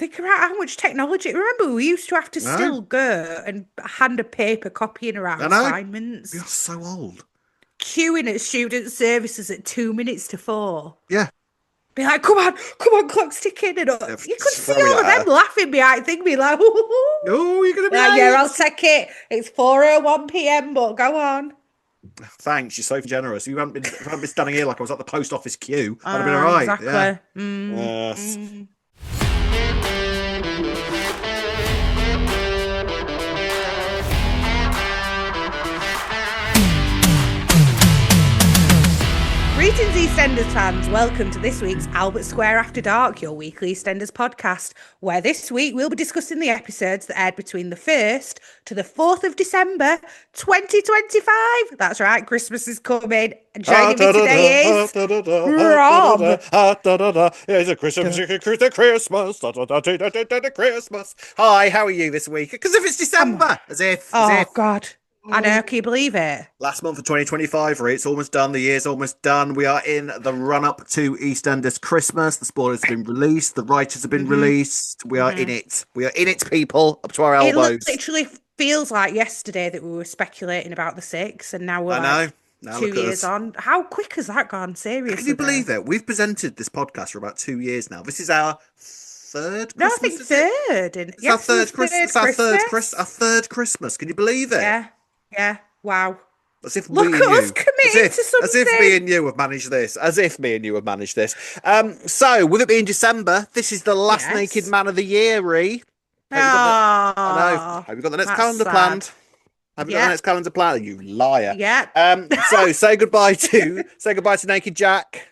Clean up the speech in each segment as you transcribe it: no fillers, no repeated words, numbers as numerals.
Think about how much technology. Remember, we used to have to No, still go and hand a paper copying our I know. We are assignments, so old. queuing at student services at 2 minutes to four. Yeah. Be like, come on, clock's ticking. And you could Just see throw it all of at her. them laughing behind thing, be like, "Ooh." Oh, you're going to be Like, yeah, I'll late. take it. It's 4:01 p.m., but go on. Thanks, you're so generous. If you hadn't been standing here like I was at the post office queue, I'd have been all right. Yeah. Exactly. Yes. Greetings, EastEnders fans. Welcome to this week's Albert Square After Dark, your weekly EastEnders podcast, where this week we'll be discussing the episodes that aired between the 1st to the 4th of December 2025. That's right, Christmas is coming. And joining me today is Rob. It's a Christmas, Christmas. Hi, how are you this week? Because if it's Um, December, as if. oh, God. I know, can you believe it? Last month of 2025, it's almost done. The year's almost done. We are in the run up to EastEnders Christmas. The spoilers have been released. The writers have been released. We are in it. We are in it, people, up to our It elbows. literally feels like yesterday that we were speculating about the six, and now we're I know. like Now two look at years us. on. How quick has that gone? Can you Seriously, though. believe it? We've presented this podcast for about 2 years now. This is our third No, I Christmas, think is it? third. And It's our yes, this is third Christmas. third It's our third Chris. Our Christmas. third Christmas. Can you believe it? Yeah, yeah. Wow. As if Look me at and us you, as committing to if me something. and you have managed this. As if me and you have managed this. So with it being December, this is the last Naked Yes. Man of the year, Ree. Hope you got the. I know. Oh, Hope you got the next that's calendar planned. sad. Have you got the Yep, next calendar planned? You liar. yep. So say goodbye to Naked Jack,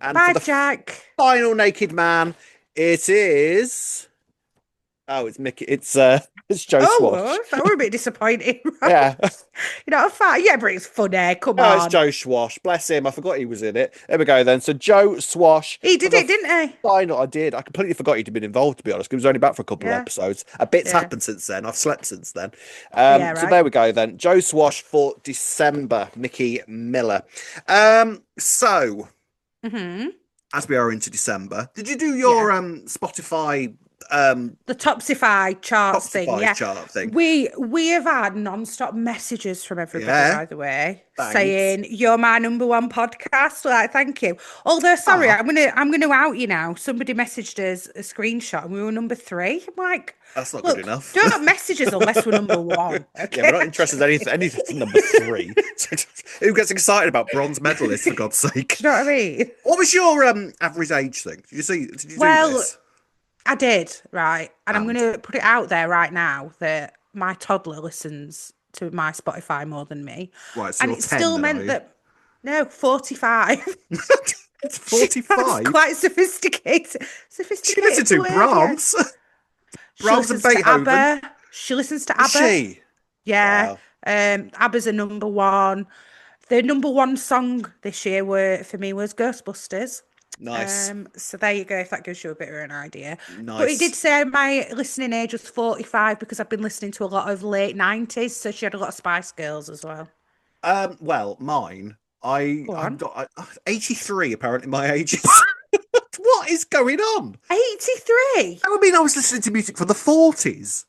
and for Bye, the Jack. final Naked Man, it is. Oh, it's Mickey. It's Joe Oh, Swash. that were a bit disappointing, Rob. Yeah. You're not a fan. Yeah, but it's funny. Come Oh, it's on. Joe Swash. Bless him. I forgot he was in it. There we go then. So Joe Swash He for did the it, didn't he? final. I did. I completely forgot he'd been involved, to be honest. 'Cause he was only back for a couple of Yeah, episodes. A bit's yeah. happened since then. I've slept since then. Yeah, So right. there we go then. Joe Swash for December. Mickey Miller. So hmm as we are into December, did you do Yeah. your Spotify um The Topsify charts thing. Topsify Yeah. chart thing? We have had non-stop messages from everybody, Yeah. by the way, Thanks. saying you're my number one podcast. Like, thank you. Although, sorry, Ah, I'm gonna out you now. Somebody messaged us a screenshot and we were number three. I'm like, that's not good look, enough. don't message us unless we're number one. Yeah, we're Okay. not interested in anything number three. Who gets excited about bronze medalists, for God's sake? Do you know what I mean? What was your average age thing? Did you do Well, this? I did, right. And I'm going And to put it out there right now that my toddler listens to my Spotify more than me. right, so And you're it 10 still then, are meant you? that, no, 45. It's That's 45. quite sophisticated. She listened Sophisticated to word, yeah. Brahms. She Brahms and listens to Beethoven. ABBA. She listens to Is ABBA. she? Yeah. Wow. ABBA's a number one. The number one song this year for me was Ghostbusters. Nice. So there you go, if that gives you a bit of an idea. But it did Nice. say my listening age was 45 because I've been listening to a lot of late 90s. So she had a lot of Spice Girls as well. Well, mine. Go on. 83 apparently my age is. What is going on? 83? I mean, I was listening to music from the 40s.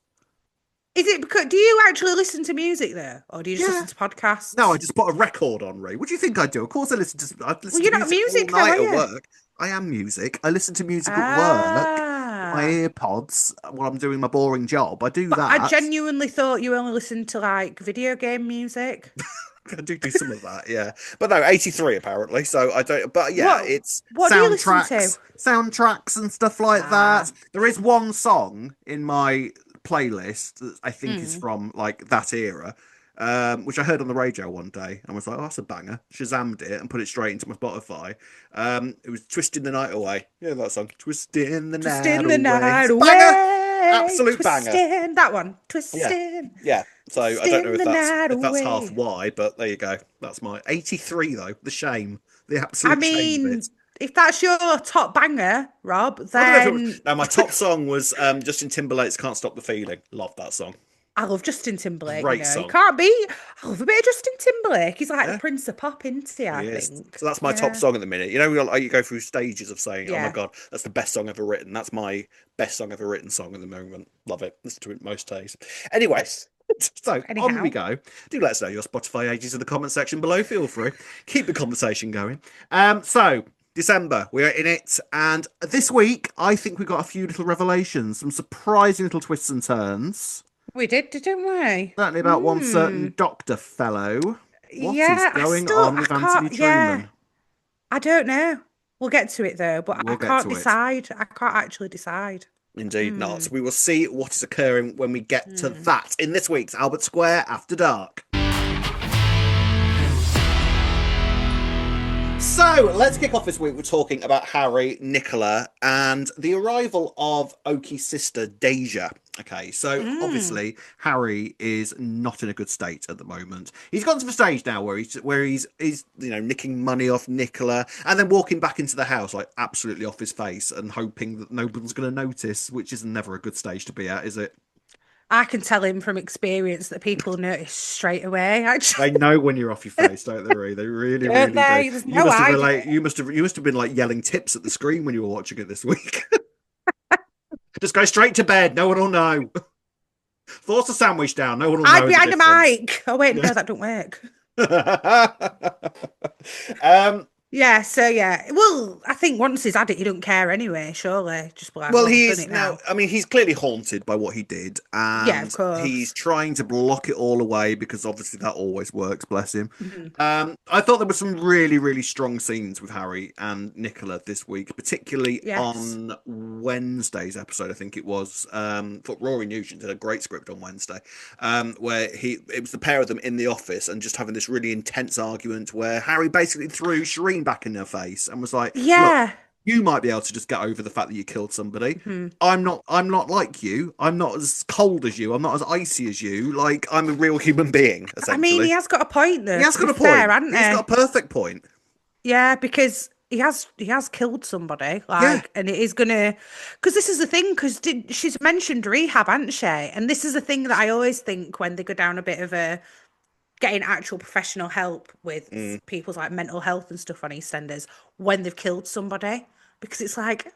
Is it because, do you actually listen to music there? Or do you just Yeah. listen to No, I podcasts? just put a record on, Ray. What do you think I do? Of course, I Well, listen to you're not music all music though, night are at you? work. I am music. I listen to music at work. My Ah. earpods while I'm doing my boring job. I do But I that. genuinely thought you only listened to like video game music. I do some of that, yeah. But no, 83 apparently. So I don't. But yeah, What it's what do you listen to? soundtracks and stuff like Ah. that. There is one song in my playlist that I think is Mm. from like that era. Which I heard on the radio one day and was like, oh, that's a banger. Shazammed it and put it straight into my Spotify. It was Twisting the Night Away. Yeah, that song. Twisting the Night Twisting the Away. night It's a banger. away. Absolute banger. Twisting that one. Yeah. Twisting. Yeah. So I don't know Twisting if the night that's half away. why, but there you go. That's my 83 though. The shame. The I absolute shame of it. mean, if that's your top banger, Rob, I don't know if it was. then No, my top song was Justin Timberlake's "Can't Stop the Feeling." Love that song. I love Justin Timberlake, you Great know. You song. can't beat. I love a bit of Justin Timberlake. He's like the Yeah. Prince of Pop, isn't he, I He is. think. So that's my top Yeah. song at the minute. You know, you go through stages of saying, "Oh my Yeah. god, that's the best song ever written." That's my best song ever written song at the moment. Love it. Listen to it most days. Anyways, so on we Anyhow. go. Do let us know your Spotify ages in the comment section below. Feel free. Keep the conversation going. So December, we are in it, and this week I think we got a few little revelations, some surprising little twists and turns. We did, didn't we? Certainly about one Hmm. certain Doctor fellow. What is Yeah, going on I with Anthony can't, yeah. Truman? I don't know. We'll get to it though, but I We'll get can't to it. decide. I can't actually decide. Indeed not. Hmm. We will see what is occurring when we get to Hmm. that in this week's Albert Square After Dark. So let's kick off this week. We're talking about Harry, Nicola, and the arrival of Oki's sister, Dejia. Okay, so Hmm. obviously Harry is not in a good state at the moment. He's gotten to the stage now where he's nicking money off Nicola and then walking back into the house like absolutely off his face and hoping that no one's going to notice, which is never a good stage to be at, is it? I can tell him from experience that people notice straight away, They actually, know when you're off your face, don't they? Really, they really, don't really do. they? There's You no must have been hiding like, it. you must have been like yelling tips at the screen when you were watching it this week. Just go straight to bed. No one will know. Force a sandwich down. No one will Hide know the behind a difference. mic. Oh wait, no, that don't work. um, Yeah, so yeah. Well, I think once he's had it, he don't care anyway, surely. Just be like, Well, well, I've he done is it now. now. I mean, he's clearly haunted by what he did, Yeah, of and he's course. trying to block it all away because obviously that always works. Bless him. Mhm. I thought there were some really, really strong scenes with Harry and Nicola this week, particularly Yes. on Wednesday's episode. I think it was. Thought Rory Nugent did a great script on Wednesday, where it was the pair of them in the office and just having this really intense argument where Harry basically threw Shireen back in her face and was like, "Look, Yeah. you might be able to just get over the fact that you killed somebody. Mhm. I'm not like you. I'm not as cold as you. I'm not as icy as you. Like I'm a real human being, I mean, he essentially." has got a point He though, has to be got a fair, point. hasn't He's got he? a perfect point. Yeah, because he has killed somebody, Yeah. like, and it is gonna. Because this is the thing. Because she's mentioned rehab, hasn't she? And this is the thing that I always think when they go down a bit of a getting actual professional help with Mm. people's like mental health and stuff on EastEnders when they've killed somebody, because it's like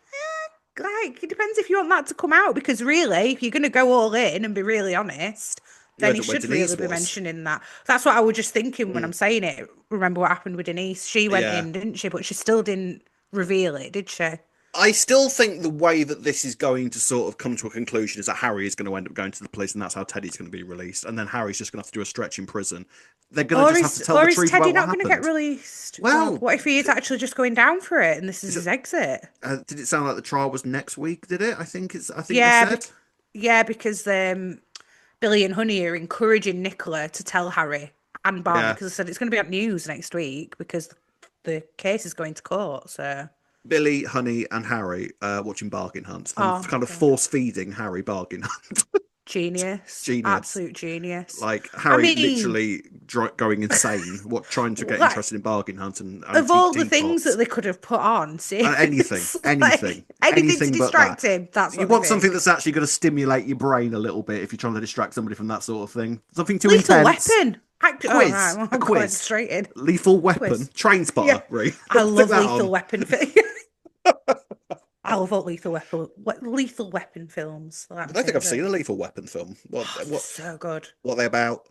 it depends if you want that to come out. Because really, if you're gonna go all in and be really honest, You then heard he it where should really Denise be was. mentioning that. That's what I was just thinking when Mm. I'm saying it. Remember what happened with Denise? She went Yeah. in, didn't she? But she still didn't reveal it, did she? I still think the way that this is going to sort of come to a conclusion is that Harry is going to end up going to the police, and that's how Teddy's going to be released. And then Harry's just going to have to do a stretch in prison. They're going to Or just have to is tell the or is truth Teddy about what not going to get happened. released? Well, Well, what if he is actually just going down for it and this is is his it? exit? Did it sound like the trial was next week? Did it? I think it's. I think they Yeah, said. yeah, because Billy and Honey are encouraging Nicola to tell Harry and Barney Yeah. because I said it's going to be on news next week because the case is going to court. So, Billy, Honey, and Harry watching Bargain Hunt. Them oh kind of God, force feeding Harry Bargain Hunt. genius, Genius. absolute genius. Like I Harry mean, literally going insane, trying to get like interested in Bargain Hunt and of all the things that teapots. they could have put on, Anything, serious, anything, like anything to anything but that. distract him. That's You what they want something picked. that's actually going to stimulate your brain a little bit if you're trying to distract somebody from that sort of thing. Something too Lethal intense. Weapon. Oh right, Quiz, well, a I'm going quiz. straight in. Lethal Weapon, Quiz. Train Yeah, Spotter. Right, I stick love that Lethal on. Weapon. I love all Lethal Weapon films. They're like I my don't think I've seen favorite. a Lethal Weapon film. What Oh, they're what so good. what are they about?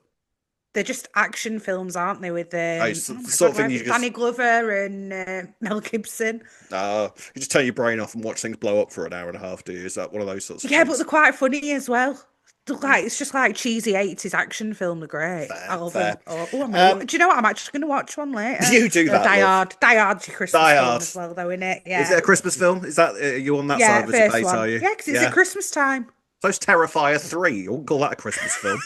They're just action films, aren't they? With Oh, it's oh the my sort god, of why thing is you it just Danny Glover and Mel Gibson? you just turn your brain off and watch things blow up for an hour and a half. Do you? Is that one of those sorts of Yeah, but things? they're quite funny as well. They're like it's just like cheesy 80s action film. They're great. I Fair, love fair. them. Oh, I'm gonna. Um, Do you know what? I'm actually gonna watch one later. you do that, Die love. Hard. Die Hard's your Christmas Die film Hard. as well, though, isn't it? Is it Yeah. a Christmas film? Is that you on that side Yeah, of the first debate? Are one. you? Yeah, because it's at Yeah. Christmas time. So's Terrifier 3. You wouldn't call that a Christmas film.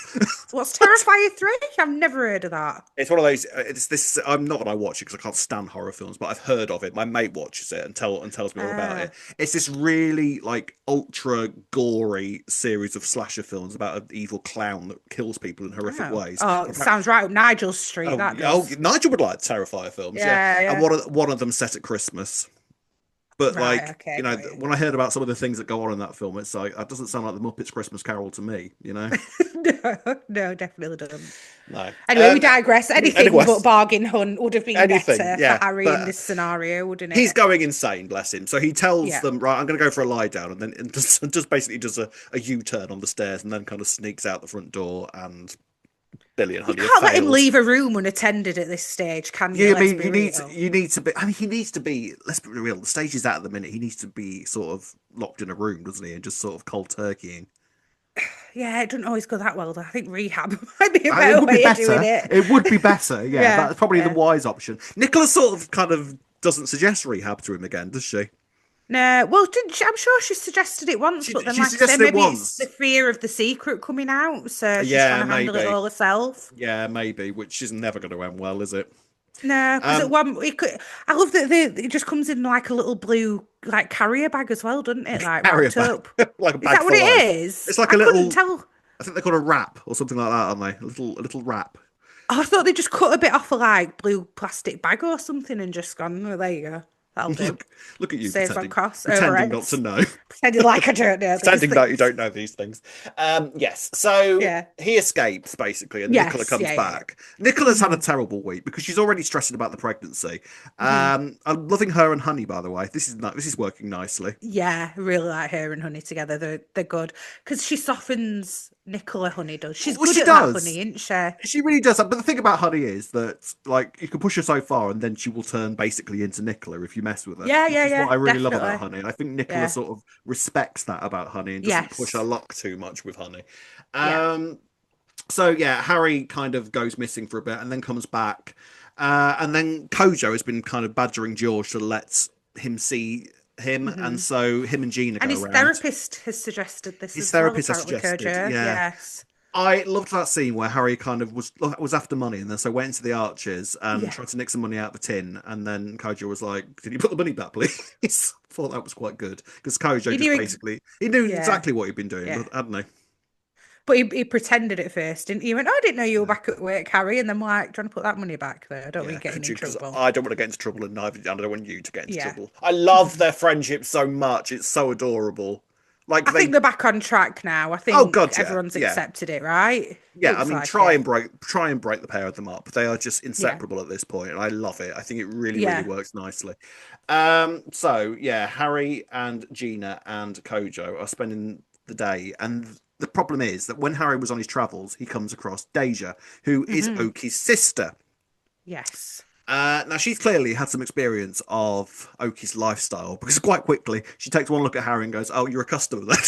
What's Terrifier 3? I've never heard of that. It's one of those. It's this. I'm not gonna watch it because I can't stand horror films, but I've heard of it. My mate watches it and tells me all about it. Ah. It's this really like ultra gory series of slasher films about an evil clown that kills people in horrific Oh. ways. Oh, it sounds right up Nigel's street, Oh, that oh, does. Nigel would like Terrifier films, yeah. Yeah, And yeah. one of them set at Christmas. But Right, like, okay, got you. when I heard about some of the things that go on in that film, it's like that doesn't sound like the Muppets Christmas Carol to me, you know? No, no, definitely doesn't. No. Anyway, we digress. Anything Anyway, but bargain hunt would have been anything, better for yeah. Harry in But this scenario, wouldn't he's it? going insane, bless him. So he tells Yeah. them, right, I'm going to go for a lie down, and then just basically does a U-turn on the stairs, and then kind of sneaks out the front door, and Billy and You Honey have can't let him failed. leave a room unattended at this stage, can you? Yeah, I Let's mean, be real. you need to be. I mean, he needs to be. Let's be real. The stage he's at the minute. He needs to be sort of locked in a room, doesn't he, and just sort of cold turkeying. Yeah, it doesn't always go that well, though. I think rehab might be a It better would be way of doing better. it. It would be better. Yeah, Yeah, that's probably the yeah. wise option. Nicola sort of kind of doesn't suggest rehab to him again, does she? No, well, didn't she, I'm sure she suggested it once, but then, She like I say, suggested it maybe it's the once. fear of the secret coming out, so she's trying Yeah, to handle it maybe. all herself. Yeah, maybe. Which is never going to end well, is it? No, because at Um, one, I love that it just comes in like a little blue like carrier bag as well, doesn't it? Like carrier wrapped bag, up. like a Is bag that what for it life. is? It's like I a couldn't little. tell. I think they're called a wrap or something like that, aren't they? A little wrap. Oh, I thought they just cut a bit off a like blue plastic bag or something and just gone, oh, there you go. That'll do. Look, look at you Saves on costs, pretending not to overheads. know. Pretending like I don't know these Pretending that you things. don't know these things. Yes. So Yeah. he escapes basically, and Nicola Yes. comes Yeah. Yeah. back. Nicola's had a Hmm. terrible week because she's already stressing about the pregnancy. Hmm. I'm loving her and Honey, by the way. This is working nicely. Yeah, I really like her and Honey together. They're good because she softens Nicola. Honey does. She's Well, good she at that, Honey, does. isn't she? She really does. But the thing about Honey is that, like, you can push her so far, and then she will turn basically into Nicola if you mess with her, Yeah. which Yeah. is what Yeah. I really love about Definitely. Honey. And I think Nicola Yeah. sort of respects that about Honey and doesn't push her Yes. luck too much with Honey. Yeah. Um, so yeah, Harry kind of goes missing for a bit and then comes back. And then Kojo has been kind of badgering George to let him see him, and Hmm. so him and Gina And go his around. therapist has suggested this His as well, therapist has apparently, suggested, Kojo. yeah. Yes. I loved that scene where Harry kind of was after money, and then so went into the Archers and Yeah. tried to nick some money out of the tin, and then Kojo was like, "Did you put the money back, please?" Thought that was quite good because Kojo He just knew, basically he knew yeah. exactly what he'd been doing, Yeah. hadn't he? But he pretended at first, didn't he? He went, oh, I didn't know you were Yeah. back at work, Harry. And then like, trying to put that money back there. I don't Yeah, want you getting in because trouble. I don't want to get into trouble, and neither I don't want you to get into Yeah. trouble. I love Mhm. their friendship so much; it's so adorable. Like I think they, they're back on track now. I oh think god, yeah, everyone's yeah, accepted it, right? yeah. I Looks mean, like it. try and break the pair of them up. They are just Yeah. inseparable at this point, and I love it. I think it really Yeah. works nicely. So yeah, Harry and Gina and Kojo are spending the day, and the problem is that when Harry was on his travels, he comes across Deja, who is Hmm. Oki's sister. Yes. Now she's clearly had some experience of Oki's lifestyle because quite quickly she takes one look at Harry and goes, "Oh, you're a customer then."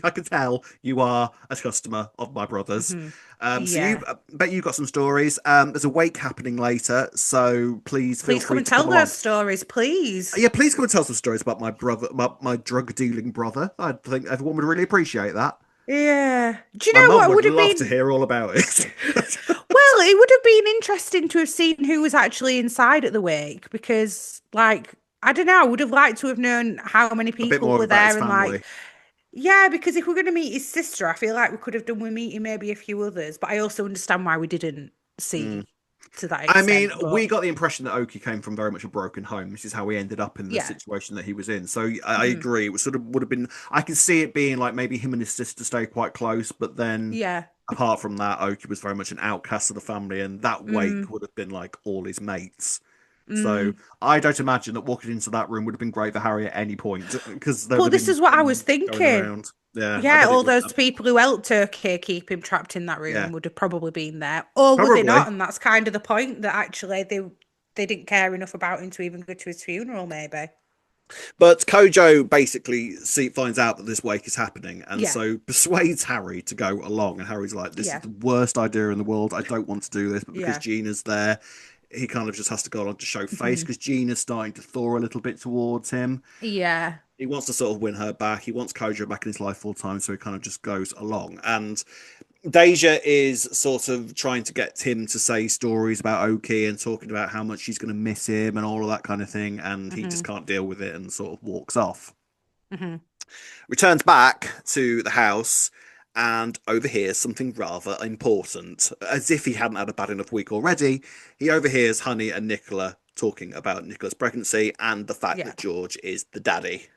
I can tell you are a customer of my brother's. Hmm. So you Yeah. bet you got some stories. There's a wake happening later, so please feel Please come free and to come tell along. those stories, please. Yeah, please come and tell some stories about my brother, my drug dealing brother. I think everyone would really appreciate that. Yeah. Do you My know mum what would would have love to been? hear all about it. Well, it would have been interesting to have seen who was actually inside at the wake because, like, I don't know, I would have liked to have known how many A bit people more were about his there and, like, family. yeah, because if we're going to meet his sister, I feel like we could have done with meeting maybe a few others, but I also understand why we didn't Mm. see to that I mean, extent. we But got the impression that Oki came from very much a broken home. This is how he ended up in the yeah. situation that he was in. So I Hmm. agree. It was sort of would have been. I can see it being like maybe him and his sister stay quite close, but then Yeah. apart from that, Oki was very much an outcast of the family, and that wake Mm, would have been like all his mates. So mm. I don't imagine that walking into that room would have been great for Harry at any point because there would But have this been is what I was things going thinking. around. Yeah, I Yeah, bet it all would those have. people who helped Turkey keep him trapped in that Yeah, room would have probably been there. Or would they not? probably. And that's kind of the point that actually they didn't care enough about him to even go to his funeral, maybe. But Kojo basically finds out that this wake is happening, and Yeah, so persuades Harry to go along. And Harry's like, "This is yeah, the worst idea in the world. I don't want to do this." But because yeah. Gina's there, he kind of just has to go along to show face Mhm. because Gina's starting to thaw a little bit towards him. Yeah. He wants to sort of win her back. He wants Kojo back in his life full time, so he kind of just goes along. And Deja is sort of trying to get him to say stories about Oki and talking about how much she's going to miss him and all of that kind of thing. And he just Hmm. can't deal with it and sort of walks off. Hmm. Returns back to the house, and overhears something rather important. As if he hadn't had a bad enough week already, he overhears Honey and Nicola talking about Nicola's pregnancy and the fact Yeah. that George is the daddy.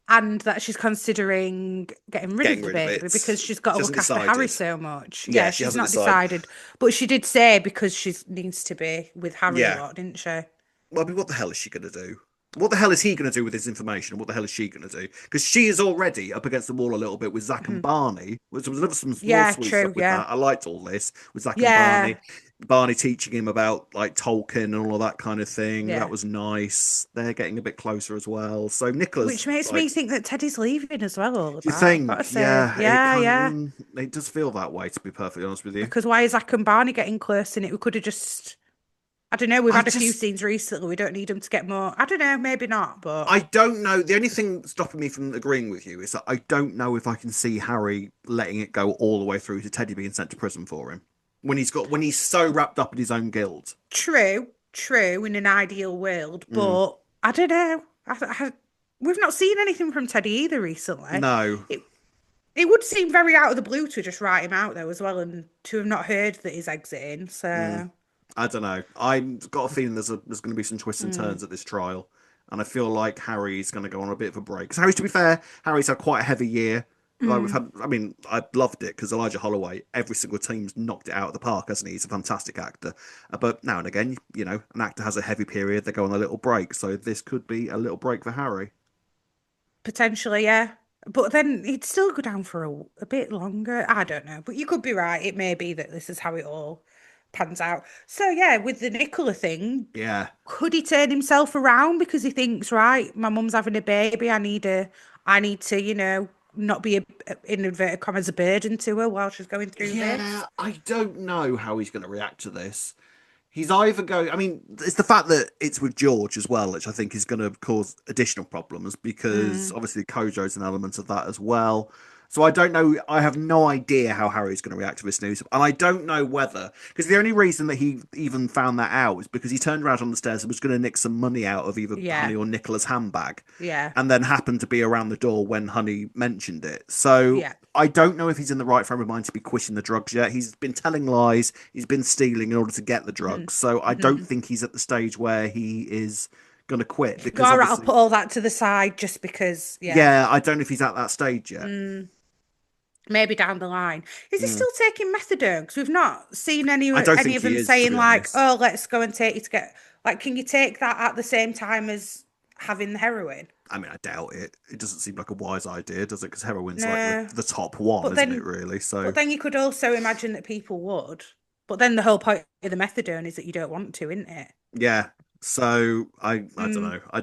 And that she's considering getting rid of Getting the rid of baby it. because she's got She to hasn't look after Harry decided. so much. Yeah, Yeah, she she's hasn't not decided. decided. But she did say because she needs to be with Harry a Yeah. lot, didn't she? Well, but what the hell is she going to do? What the hell is he going to do with this information? What the hell is she going to do? Because she is already up against the wall a little bit with Zach and Mhm. Barney, which was another some more Yeah, sweet stuff true. with Yeah. that. I liked all this with Zach and Yeah. Barney. Barney teaching him about like Tolkien and all of that kind of thing. That Yeah. was nice. They're getting a bit closer as well. So Which Nicola's makes me like, think that Teddy's leaving as well, all of do you that. I've got to think? say. Yeah, it Yeah, kind yeah. it does feel that way, to be perfectly honest with you. Because why is Zach and Barney getting close in it? We could have just, I don't know, we've I had a few just scenes recently. We don't need them to get more. I don't know, maybe not, but I don't know. The only thing stopping me from agreeing with you is that I don't know if I can see Harry letting it go all the way through to Teddy being sent to prison for him when he's so wrapped up in his own guilt. true, true in an ideal world. Mm, But I don't know. We've not seen anything from Teddy either recently. no. It it would seem very out of the blue to just write him out though as well, and to have not heard that he's exiting. Mm, So, I don't know. I've got a feeling there's going to be some twists and mm, turns at this trial, and I feel like Harry's going to go on a bit of a break. Because Harry's, to be fair, Harry's had quite a heavy year. Like we've mm. had, I mean, I loved it because Elijah Holloway, every single team's knocked it out of the park, hasn't he? He's a fantastic actor. But now and again, an actor has a heavy period, they go on a little break. So this could be a little break for Harry. Potentially, yeah. But then he'd still go down for a bit longer. I don't know. But you could be right. It may be that this is how it all pans out. So yeah, with the Nicola thing, Yeah. could he turn himself around because he thinks, right, my mum's having a baby. I need to, not be in inverted commas a burden to her while she's going through Yeah, this. I don't know how he's going to react to this. He's either going. I mean, it's the fact that it's with George as well, which I think is going to cause additional problems because Mm, obviously Kojo's an element of that as well. So I don't know. I have no idea how Harry's going to react to this news, and I don't know whether because the only reason that he even found that out was because he turned around on the stairs and was going to nick some money out of either yeah, Honey or Nicola's handbag, yeah, and then happened to be around the door when Honey mentioned it. So yeah. I don't know if he's in the right frame of mind to be quitting the drugs yet. He's been telling lies. He's been stealing in order to get the Mhm, drugs. So I don't mhm. think he's at the stage where he is going to quit because All right, I'll obviously, put all that to the side just because, yeah. yeah, I don't know if he's at that stage yet. Mm. Maybe down the line. Is he Mm. still taking methadone? Because we've not seen any I don't any think of he them is, to saying be like, honest. "Oh, let's go and take you to get." Like, can you take that at the same time as having the heroin? I mean, I doubt it. It doesn't seem like a wise idea, does it? Because heroin's like No. the top one, But isn't it? then, Really. So but then you could also imagine that people would. But then the whole point of the methadone is that you don't want to, isn't it? yeah. So I don't Mm, know. I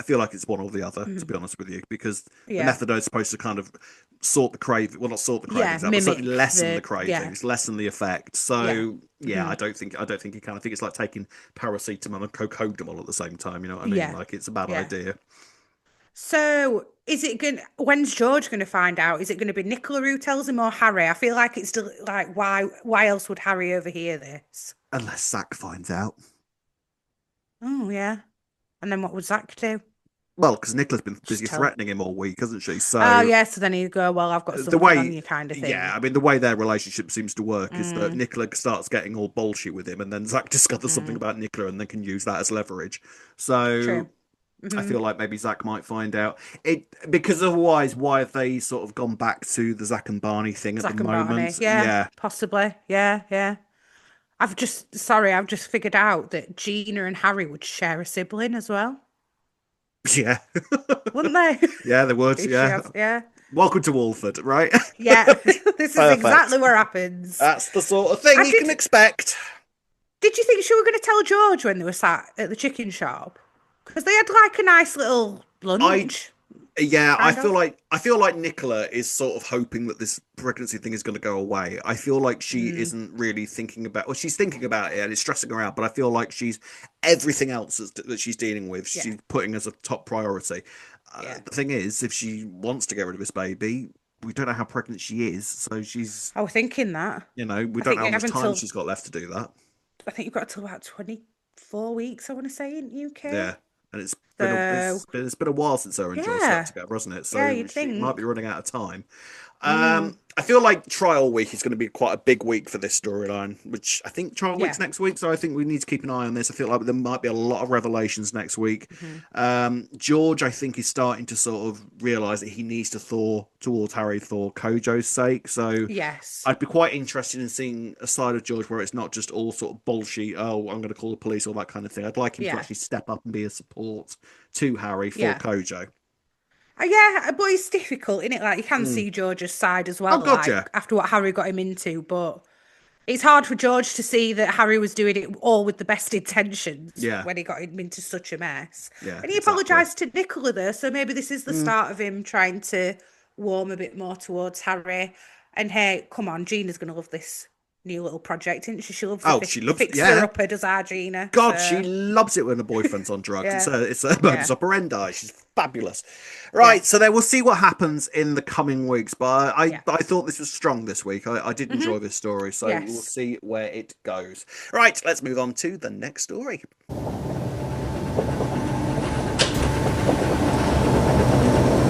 feel like it's one or the other, to mm. be honest with you, because the Yeah. methadone is supposed to kind of sort the crave well, not sort the Yeah. cravings out, but certainly Mimic lessen the the, yeah. cravings, lessen the effect. Yeah. So yeah, Hmm. I don't think you can. I think it's like taking paracetamol and cocodamol at the same time, you know what I mean? Yeah. Like it's a bad Yeah. idea. So, is it going? When's George going to find out? Is it going to be Nicola who tells him or Harry? I feel like it's still like why else would Harry overhear this? Unless Zach finds out. Oh yeah. And then what would Zach do? Well, because Nicola's been Just busy tell. threatening him all week, hasn't she? Oh So yeah. So then he'd go, well, I've got the something on way you, kind of yeah, thing. I mean the way their relationship seems to work is that Mm, Nicola starts getting all bullshit with him and then Zach discovers something mm, about Nicola and then can use that as leverage. So true. I Hmm. feel like maybe Zach might find out it because otherwise why have they sort of gone back to the Zach and Barney thing at the Zach and Barney. moment? Yeah, Yeah. possibly. Yeah, yeah. I've just figured out that Gina and Harry would share a sibling as well, Yeah. wouldn't they? Yeah, they would, If she yeah. has, yeah. Welcome to Walford, right? Yeah, this is Perfect. exactly what happens. That's the sort of thing I you did. can expect. Did you think she were going to tell George when they were sat at the chicken shop? Because they had like a nice little I lunch, Yeah, kind of. I feel like Nicola is sort of hoping that this pregnancy thing is going to go away. I feel like she Mm, isn't really thinking about, well, she's thinking about it and it's stressing her out, but I feel like she's everything else that she's dealing with, yeah, she's putting as a top priority. yeah. The thing is, if she wants to get rid of this baby, we don't know how pregnant she is, so she's, I was thinking that. we I don't think know you how have much time until she's got left to do that. I think you've got until about 24 weeks. I want to say in UK. Yeah, and it's So it's been a while since her and Joy slept yeah, together, hasn't it? yeah, So you'd she might think. be running out of time. Mm, I feel like trial week is going to be quite a big week for this storyline, which I think trial week's yeah. next week, so I think we need to keep an eye on this. I feel like there might be a lot of revelations next week. Hmm. George, I think, is starting to sort of realise that he needs to thaw towards Harry for Kojo's sake. So Yes. I'd be quite interested in seeing a side of George where it's not just all sort of bullshit, oh, I'm going to call the police, all that kind of thing. I'd like him to Yeah. actually step up and be a support to Harry for Yeah. Kojo. Yeah, but it's difficult, isn't it? Like you can Mm. see George's side as Oh, well, God, yeah. like after what Harry got him into, but it's hard for George to see that Harry was doing it all with the best intentions Yeah. when he got him into such a mess. Yeah, And he exactly. apologised to Nicola though, so maybe this is the Mm. start of him trying to warm a bit more towards Harry. And hey, come on, Gina's gonna love this new little project, isn't she? She loves a Oh, she loves, fixer yeah. upper, does our Gina. God, she So loves it when a boyfriend's on drugs. yeah, It's a modus yeah, operendi. She's fabulous. yeah, Right, so then we'll see what happens in the coming weeks. But yeah. I thought this was strong this week. I did Hmm. enjoy this story, so we'll Yes. see where it goes. Right, let's move on to the next story.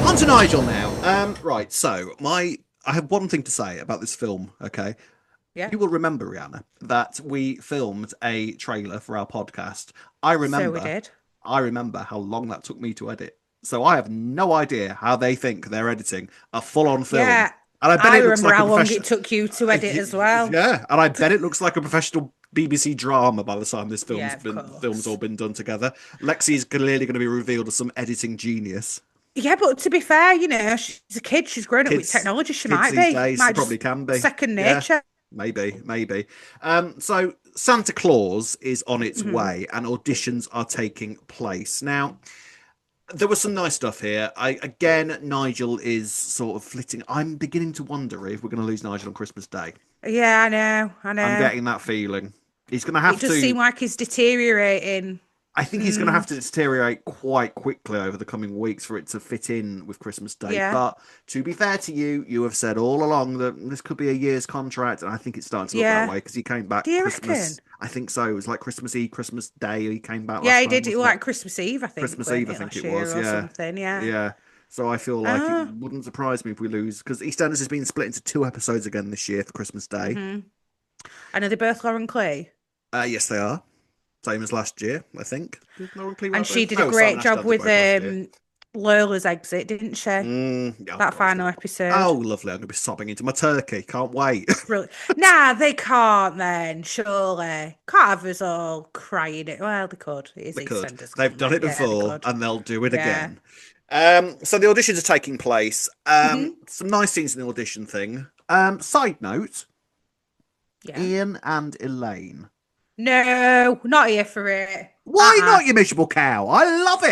On to Nigel now. Right, so I have one thing to say about this film, okay? Yeah. You will remember, Rihanna, that we filmed a trailer for our podcast. So we did. I remember how long that took me to edit. So I have no idea how they think they're editing a full-on film. Yeah. And I bet I it looks remember like a how long it professional. took you to edit as well. Yeah, and I bet it looks like a professional BBC drama by the time this Yeah, of film's all course. been done together. Lexi is clearly going to be revealed as some editing genius. Yeah, but to be fair, she's a kid. She's grown up with Kids, technology. She kids might these be. days, they Might just probably can be. second Yeah, nature. maybe. So Santa Claus is on its Hmm. way, and auditions are taking place now. There was some nice stuff here. Nigel is sort of flitting. I'm beginning to wonder if we're going to lose Nigel on Christmas Day. Yeah, I know. I I'm know. getting that feeling. He's going to It have does to. seem like he's deteriorating. I think he's going to have Mm, to deteriorate quite quickly over the coming weeks for it to fit in with Christmas Day. yeah. But to be fair to you, you have said all along that this could be a year's contract, and I think it's starting to look that Yeah. way because he came back Do you Christmas. reckon? I think so. It was like Christmas Eve, Christmas Day. He came back Yeah, last he time, did it wasn't it? like Christmas Eve, I think, Christmas weren't Eve, I it, think last it year was. or Yeah, something? Yeah. yeah. So I feel like it Oh. wouldn't surprise me if we lose because EastEnders has been split into two episodes again this year for Christmas Day. Hmm. And are they both Lauren Clay? Yes, they are. Same as last year, I think. Did Lauren Clee And write she those? did a No, Simon great Ashdad job did with both last year. Lola's exit, didn't she? Oh That God, it's final gonna. Oh, episode. lovely! I'm gonna be sobbing into my turkey. Can't wait. Brilliant. Nah, they can't then, surely. Can't have us all crying it. Well, they could. It is They could. EastEnders, They've couldn't done they? it Yeah, they before, could. and they'll do it Yeah. again. So the auditions are taking place. Hmm. Some nice scenes in the audition thing. Side note: Yeah. Ian and Elaine. No, not here for it. Why Uh-uh. not, you miserable cow? I love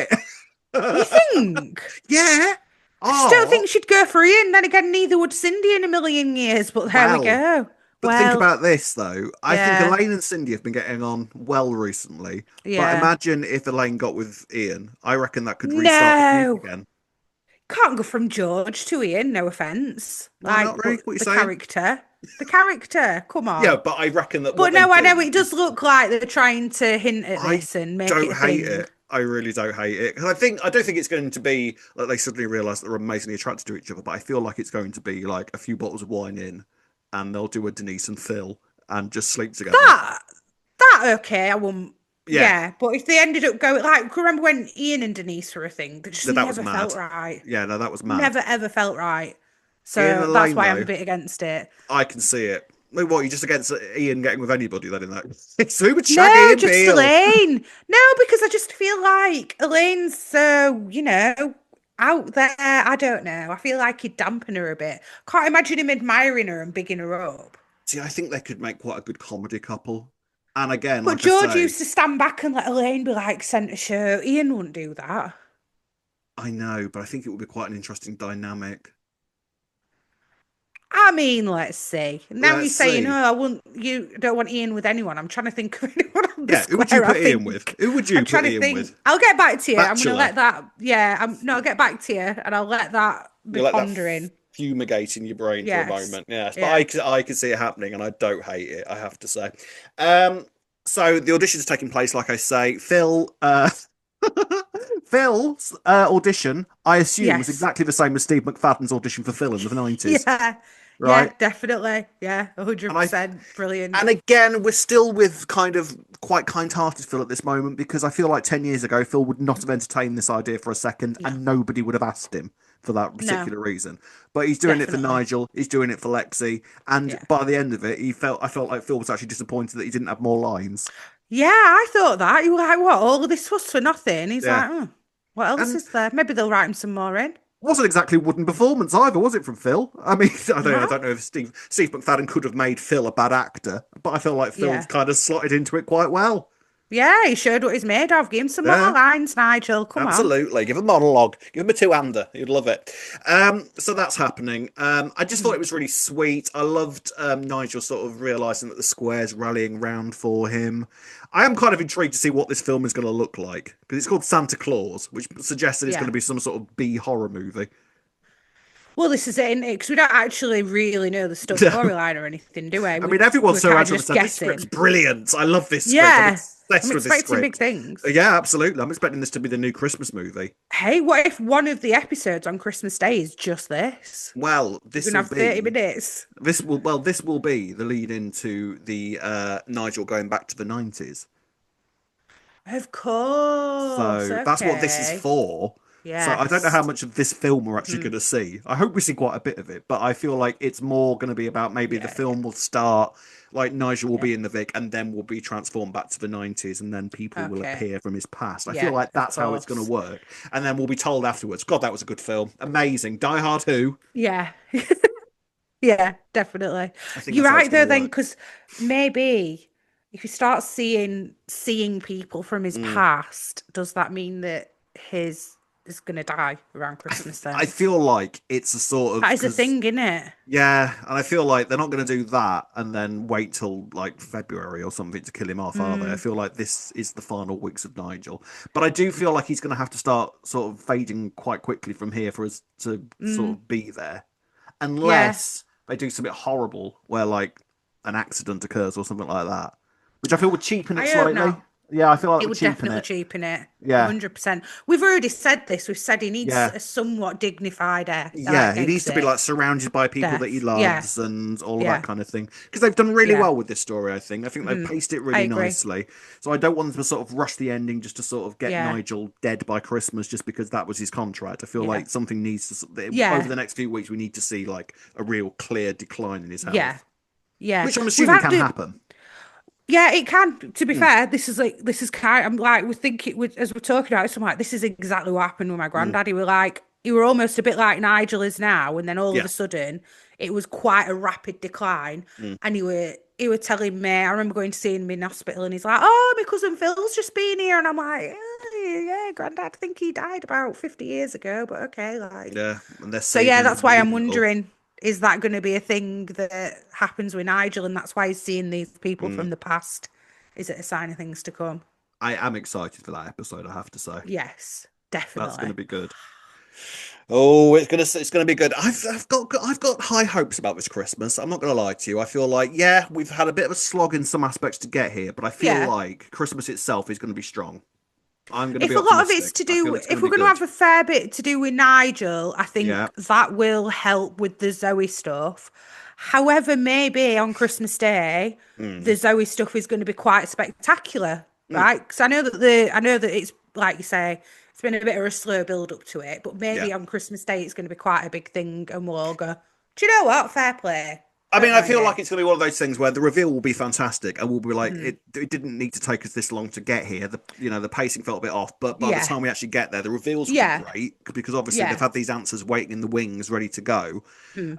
You it. think? Yeah. I just don't Oh, think she'd go for Ian. Then again, neither would Cindy in a million years. But there we well. go. But think Well, about this, though. I think yeah, Elaine and Cindy have been getting on well recently. But yeah. imagine if Elaine got with Ian. I reckon that could restart the feud No, again. can't go from George to Ian. No offense. Why not, Like, Ruth? but What are you the saying? character, the character. Come Yeah, on. but I reckon that what But they no, I know do it does is look like they're trying to hint at I this and make it don't a hate thing. it. I really don't hate it. 'Cause I don't think it's going to be like they suddenly realise that they're amazingly attracted to each other, but I feel like it's going to be like a few bottles of wine in and they'll do a Denise and Phil and just sleep together. That that okay, I won't. Yeah, Yeah, but if they ended up going like, remember when Ian and Denise were a thing? That just that was never felt mad. right. Yeah, no, that was mad. Never ever felt right. Ian and So that's Elaine, why I'm a though, bit against it. I can see it. Like, what, you're just against Ian getting with anybody then in that? It's who would shag No, Ian just Beale? Elaine. No, because I just feel like Elaine's so, out there. I don't know. I feel like he'd dampen her a bit. Can't imagine him admiring her and bigging her up. See, I think they could make quite a good comedy couple. And again, But like I George say, used to stand back and let Elaine be like centre show. Ian wouldn't do that. I know, but I think it would be quite an interesting dynamic. I mean, let's see. Now Let's you're saying, oh, see. I wouldn't, you don't want Ian with anyone. I'm trying to think of anyone on the Yeah, who would you square, I put Ian with? think. Who would I'm you trying put to Ian think. with? I'll get back to you. I'm going to Bachelor. let that, yeah, no, I'll get back to you and I'll let that be You let that pondering. fumigate in your brain for a Yes. moment. Yes, but Yeah. I could see it happening, and I don't hate it. I have to say. So the audition's taking place, like I say. Phil, Phil's audition, I assume, was Yes. exactly the same as Steve McFadden's audition for Phil in the 90s, Yeah. Yeah, right? definitely. Yeah, And I 100%. Brilliant. And again, we're still with kind of quite kind-hearted Phil at this moment because I feel like 10 years ago, Phil would not have entertained this idea for a second No. and nobody would have asked him for that No, particular reason. But he's doing it for definitely. Nigel, he's doing it for Lexi, and Yeah. by the end of it, I felt like Phil was actually disappointed that he didn't have more lines. Yeah, I thought that. You were like, what? All of this was for nothing. He's Yeah. like, what else And is there? Maybe they'll write him some more in. wasn't exactly a wooden performance either, was it, from Phil? I mean, I No. don't know if Steve McFadden could have made Phil a bad actor, but I feel like Phil Yeah. kind of slotted into it quite well. Yeah, he showed what he's made of. Give him some more Yeah. lines, Nigel. Come on. Absolutely. Give a monologue. Give him a two-hander. You'd love it. So that's happening. I just thought Mhm. it was really sweet. I loved Nigel sort of realizing that the square's rallying round for him. I am kind of intrigued to see what this film is going to look like because it's called Santa Claus, which suggests that it's going Yeah. to be some sort of B horror movie. Well, this is it, isn't it? Because we don't actually really know the storyline or anything, do we? I mean, everyone's We're so kind of actually just said this script's guessing. brilliant. I love this script. I'm Yeah. I'm obsessed with this expecting big script. things. Yeah, absolutely. I'm expecting this to be the new Christmas movie. Hey, what if one of the episodes on Christmas Day is just this? Well, We're going to have 30 minutes. this will be the lead into the Nigel going back to the 90s. Of course. So that's what this is Okay. for. So I don't know how Yes. much of this film we're actually Hmm. going to see. I hope we see quite a bit of it, but I feel like it's more going to be about maybe the Yeah. film will start, like Nigel will Yeah. be in the Vic and then will be transformed back to the 90s and then people will Okay. appear from his past. I feel Yeah, like of that's how it's going to course. work. And then we'll be told afterwards, God, that was a good film. Amazing. Die Hard Who? Yeah. Yeah, definitely. I think You're that's how it's right going though to then, work. because maybe if you start seeing people from his Mm. past, does that mean that his is gonna die around Christmas I then? feel like it's a sort of That is a because thing, isn't it? yeah, and I feel like they're not going to do that and then wait till like February or something to kill him off, are they? I Mm, feel like this is the final weeks of Nigel, but I do feel like he's going to have to start sort of fading quite quickly from here for us to sort mm, of be there, yeah. unless they do something horrible where like an accident occurs or something like that, which I feel would cheapen it I hope slightly. not. Yeah, I feel like it It would would cheapen definitely it. cheapen it. Yeah, 100%. We've already said this. We've said he needs yeah. a somewhat dignified Yeah, like he needs to be exit. like surrounded by people that he Death. Yeah. loves and all of that Yeah. kind of thing. Because they've done really Yeah. well with this story, I think. I think they've Hmm. paced it I really agree. nicely. So I don't want them to sort of rush the ending just to sort of get Yeah. Nigel dead by Christmas just because that was his contract. I feel Yeah. like something needs to, over Yeah. the next few weeks, we need to see like a real clear decline in his Yeah. health, Yeah. which I'm We've assuming had can to. happen. Yeah, it can. To be Mm, fair, this is kind. I'm like we think it would as we're talking about it. I'm like, this is exactly what happened with my mm, granddad. He were almost a bit like Nigel is now, and then all of yeah. a sudden, it was quite a rapid decline. Mm. And he were telling me. I remember going to see him in hospital, and he's like, "Oh, my cousin Phil's just been here," and I'm like, Yeah, granddad. I think he died about 50 years ago, but okay, like." Yeah, and they're So yeah, saving him that's from why I'm leaving it all. wondering, is that going to be a thing that happens with Nigel, and that's why he's seeing these people Mm. from the past? Is it a sign of things to come? I am excited for that episode, I have to say. Yes, That's going to definitely. be good. Oh, it's gonna be good. I've got high hopes about this Christmas. I'm not gonna lie to you. I feel like yeah, we've had a bit of a slog in some aspects to get here, but I feel Yeah. like Christmas itself is gonna be strong. I'm gonna be If a lot of it's optimistic. to I feel do, it's gonna if we're be going to good. have a fair bit to do with Nigel, I Yeah. think that will help with the Zoe stuff. However, maybe on Christmas Day, Mm. the Zoe stuff is going to be quite spectacular, Mm. right? Because I know that it's like you say, it's been a bit of a slow build up to it, but Yeah. maybe on Christmas Day it's going to be quite a big thing, and we'll all go, do you know what? Fair play. I mean, Don't I mind feel it. like it's going to be one of those things where the reveal will be fantastic, and we'll be like, Mhm. it didn't need to take us this long to get here. The pacing felt a bit off, but by the Yeah, time we actually get there, the reveals will be yeah, great because obviously they've yeah. had these answers waiting in the wings, ready to go. Mm.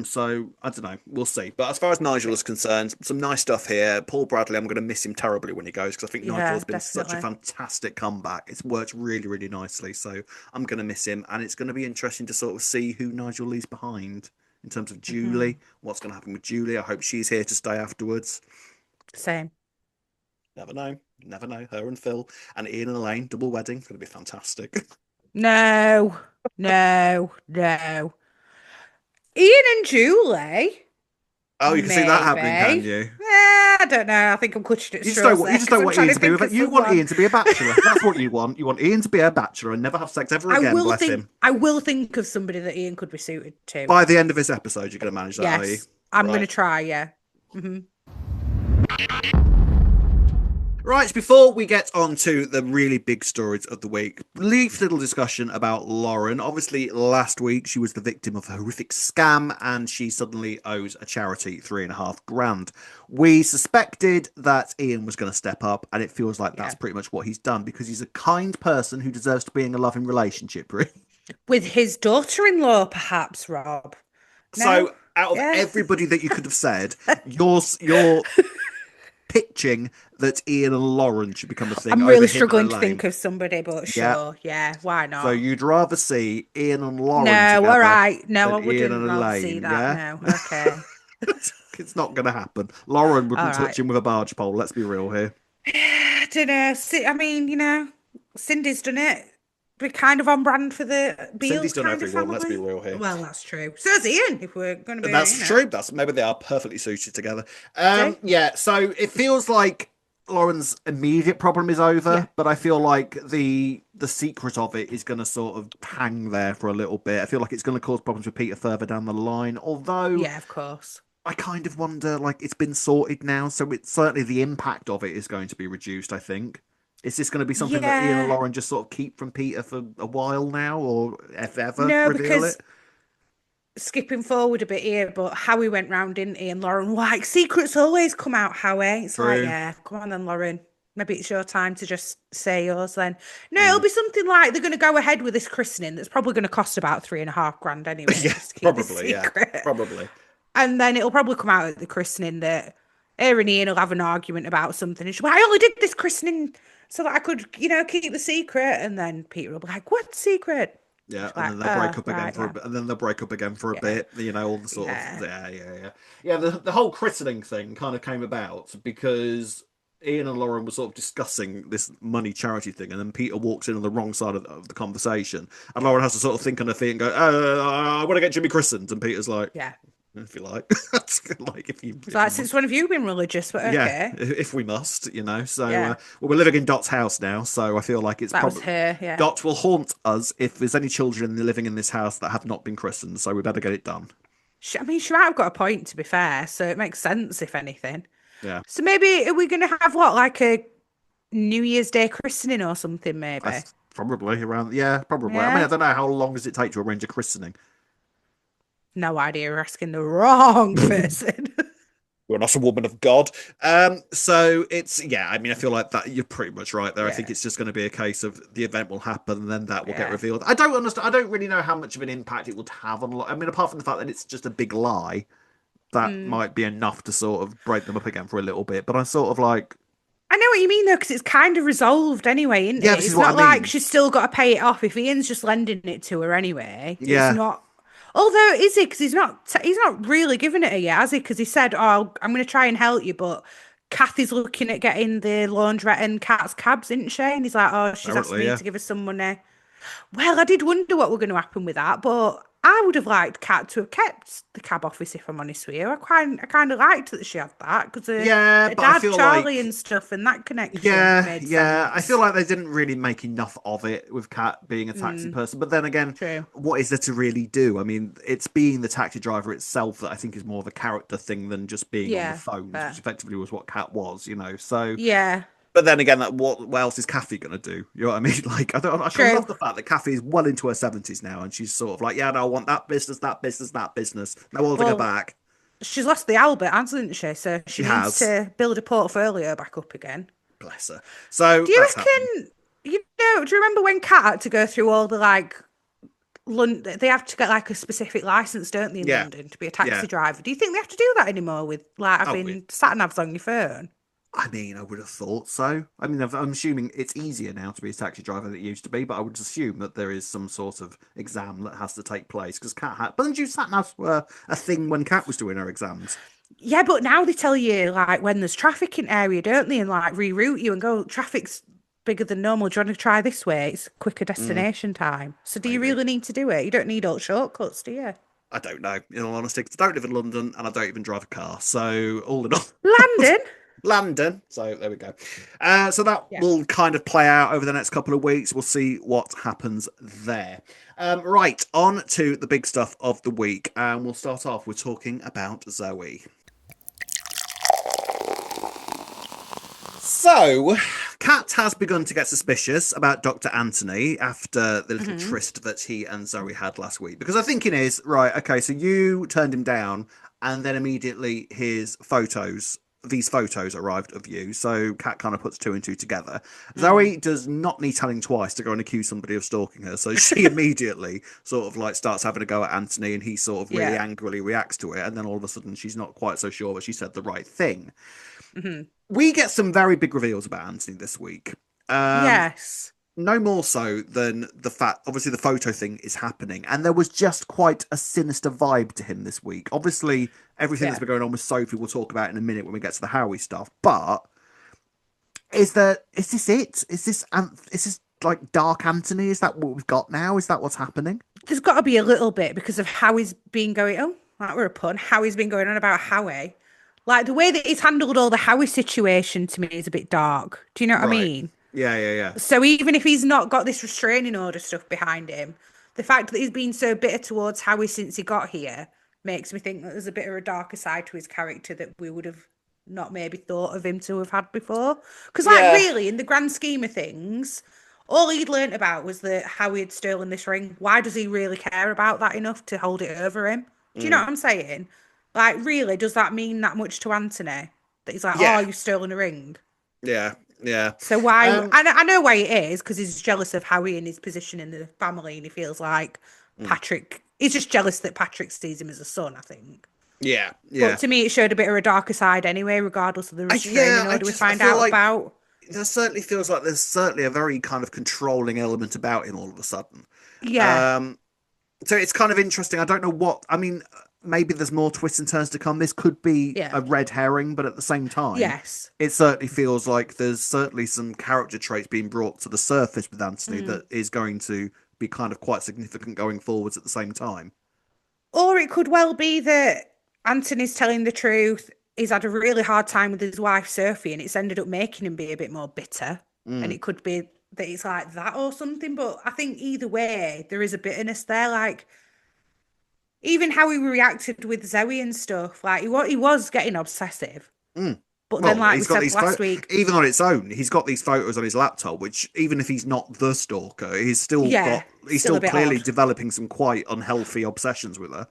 So I don't know, we'll see. But as far as Nigel Yeah, is concerned, some nice stuff here. Paul Bradley, I'm going to miss him terribly when he goes because I think Nigel yeah, has been such a definitely. fantastic comeback. It's worked really, really nicely. So I'm going to miss him, and it's going to be interesting to sort of see who Nigel leaves behind in terms of Hmm. Julie. What's going to happen with Julie? I hope she's here to stay afterwards. Same. Never know. Never know. Her and Phil and Ian and Elaine, double wedding. It's going to be fantastic. No, no, no. Ian and Julie. Oh, you can see that happening, can Maybe. you? I don't know. I think I'm clutching at You just don't straws want there you just because don't I'm want trying Ian to to be think with of it. You want someone. Ian to be a bachelor. That's what you want. You want Ian to be a bachelor and never have sex ever again. Bless him. I will think of somebody that Ian could be suited to. By the end of this episode, you're going to manage that, are you? Yes, I'm going to Right. try. Yeah. Hmm. Right, before we get on to the really big stories of the week, brief little discussion about Lauren. Obviously, last week she was the victim of a horrific scam and she suddenly owes a charity 3.5 grand. We suspected that Ian was going to step up, and it feels like that's Yeah. pretty much what he's done because he's a kind person who deserves to be in a loving relationship, really. With his daughter-in-law, perhaps, Rob. No? So, out of Yeah. everybody that you could have said, you're pitching that Ian and Lauren should become a thing I'm over really him and struggling to Elaine. think of somebody, but Yeah. sure. Yeah, why So not? you'd rather see Ian and Lauren No, all together right. No, I than Ian wouldn't and rather see Elaine, that. yeah? No. Okay. It's not going to happen. Lauren All wouldn't touch right. him with a barge pole, let's be real here. I don't know. I mean, Cindy's done it. We're kind of on brand for the Cindy's Beals done kind of everyone, let's be family. real here. Well, that's true. So's Ian, if we're going to And be, that's true. That's maybe they are perfectly suited together. see? Yeah, so it feels like Lauren's immediate problem is Yeah. over, but I feel like the secret of it is going to sort of hang there for a little bit. I feel like it's going to cause problems with Peter further down the line, although Yeah, of course. I kind of wonder, like, it's been sorted now, so it's certainly the impact of it is going to be reduced, I think. Is this going to be something that Ian and Yeah. Lauren just sort of keep from Peter for a while now, or if ever No, reveal because it? skipping forward a bit here, but Howie went round, didn't he? And Lauren, like, secrets always come out, Howie. It's like, True. yeah, come on then, Lauren. Maybe it's your time to just say yours then. No, it'll Mm. be something like they're going to go ahead with this christening that's probably going to cost about 3.5 grand anyway, Yeah, just to keep this probably, yeah. secret. Probably. And then it'll probably come out at the christening that her and Ian will have an argument about something. And she'll be like, I only did this christening so that I could, keep the secret. And then Peter will be like, what secret? Yeah, She's and like, then they'll oh, break up again right, for a yeah. bit, and then they'll break up again for a Yeah. bit. All the sort Yeah. of yeah. The whole christening thing kind of came about because Ian and Lauren were sort of discussing this money charity thing, and then Peter walks in on the wrong side of the conversation, and Lauren has to sort of think on her feet and go, "I want to get Jimmy christened," and Peter's like, Yeah. "If you like, that's like if you, It's like, since when have you been religious? But yeah, okay. if we must, you know." So, Yeah. well, we're living in Dot's house now, so I feel like it's That was probably her. Yeah. Dot will haunt us if there's any children living in this house that have not been christened. So we better get it done. I mean, she might have got a point, to be fair. So it makes sense, if anything. Yeah, So maybe are we going to have what, like a New Year's Day christening or something, maybe? that's probably around. Yeah, probably. I mean, I Yeah. don't know how long does it take to arrange a christening. No idea. We're asking the wrong person. We're not a woman of God. So it's yeah. I mean, I feel like that you're pretty much right there. I think Yeah. it's just going to be a case of the event will happen and then that will get Yeah. revealed. I don't understand. I don't really know how much of an impact it would have on. I mean, apart from the fact that it's just a big lie, that Mm. might be enough to sort of break them up again for a little bit. But I'm sort of like, I know what you mean, though, because it's kind of resolved anyway, isn't yeah, it? this It's is what not I like mean. she's still got to pay it off. If Ian's just lending it to her anyway, it's Yeah, not. Although, is he? Because he's not really giving it her yet, has he? Because he said, "Oh, I'm going to try and help you," but Kathy's looking at getting the laundrette and Kat's cabs, isn't she? And he's like, "Oh, she's asked apparently, me yeah. to give her some money." Well, I did wonder what were going to happen with that, but I would have liked Kat to have kept the cab office, if I'm honest with you. I kind of liked that she had that because Yeah, her but I dad, feel Charlie, like and stuff, and that connection yeah, made yeah. I feel sense. like they didn't really make enough of it with Kat being a taxi Mm, person. But then again, true. what is there to really do? I mean, it's being the taxi driver itself that I think is more of a character thing than just being on the Yeah, phones, which fair. effectively was what Kat was, you know. So, Yeah, but then again, that what else is Kathy gonna do? You know what I mean? Like, I can love true. the fact that Kathy is well into her 70s now, and she's sort of like, yeah, no, I want that business, that business, that business. No one to go Well, back. she's lost the Albert, hasn't she? So she She needs has, to build a portfolio back up again. bless her. So Do you that's happening. reckon, do you remember when Kat had to go through all the like, they have to get like a specific license, don't they, in Yeah, London to be a yeah. taxi driver? Do you think they have to do that anymore with like Oh, having sat navs on your phone? I mean, I would have thought so. I mean, I'm assuming it's easier now to be a taxi driver than it used to be, but I would assume that there is some sort of exam that has to take place because Cat had. But didn't you sat navs were a thing when Cat was doing her exams? Yeah, but now they tell you like when there's traffic in area, don't they, and like reroute you and go, traffic's bigger than normal. Do you want to try this way? It's quicker Mm, destination time. So do you maybe. really need to do it? You don't need all shortcuts, do you? I don't know, in all honesty, 'cause I don't live in London and I don't even drive a car. So all in all, Landon. London. So there we go. So that Yeah. will kind of play out over the next couple of weeks. We'll see what happens there. Right, on to the big stuff of the week. And we'll start off with talking about Zoe. So, Kat has begun to get suspicious about Dr. Anthony after the little tryst that he and Zoe had last week. Because I think it is, right, okay, so you turned him down, and then immediately these photos arrived of you. So Kat kind of puts two and two together. Zoe does not need telling twice to go and accuse somebody of stalking her. So she immediately sort of like starts having a go at Anthony, and he sort of really angrily reacts to it. And then all of a sudden she's not quite so sure that she said the right thing. We get some very big reveals about Anthony this week. Yes. No more so than the fact, obviously, the photo thing is happening. And there was just quite a sinister vibe to him this week. Obviously, everything that's been going on with Sophie we'll talk about in a minute when we get to the Howie stuff. But is this it? Is this like Dark Anthony? Is that what we've got now? Is that what's happening? There's got to be a little bit because of how he's been going. Oh, that were a pun. How he's been going on about Howie. Like the way that he's handled all the Howie situation to me is a bit dark. Do you know what I mean? Yeah. So even if he's not got this restraining order stuff behind him, the fact that he's been so bitter towards Howie since he got here makes me think that there's a bit of a darker side to his character that we would have not maybe thought of him to have had before. Because really, in the grand scheme of things, all he'd learnt about was that Howie had stolen this ring. Why does he really care about that enough to hold it over him? Do you know what I'm saying? Like, really, does that mean that much to Anthony? That he's like, oh, you've stolen a ring? Yeah. So why? I know why it is, because he's jealous of Howie and his position in the family, and he feels like Patrick. He's just jealous that Patrick sees him as a son, I think. Yeah. But to me, it showed a bit of a darker side anyway, regardless of the restraining order we find out about. There certainly feels like there's certainly a very kind of controlling element about him all of a sudden. Yeah. So it's kind of interesting. I don't know what. I mean, maybe there's more twists and turns to come. This could be a red herring, but at the same time, it certainly feels like there's certainly some character traits being brought to the surface with Anthony that is going to be kind of quite significant going forwards at the same time. Or it could well be that Anthony's telling the truth. He's had a really hard time with his wife, Sophie, and it's ended up making him be a bit more bitter. And it could be that it's like that or something. But I think either way, there is a bitterness there. Like, even how he reacted with Zoe and stuff, like he was getting obsessive. But then, like we said last week, even on its own, he's got these photos on his laptop, which even if he's not the stalker, he's still clearly developing some quite unhealthy obsessions with her.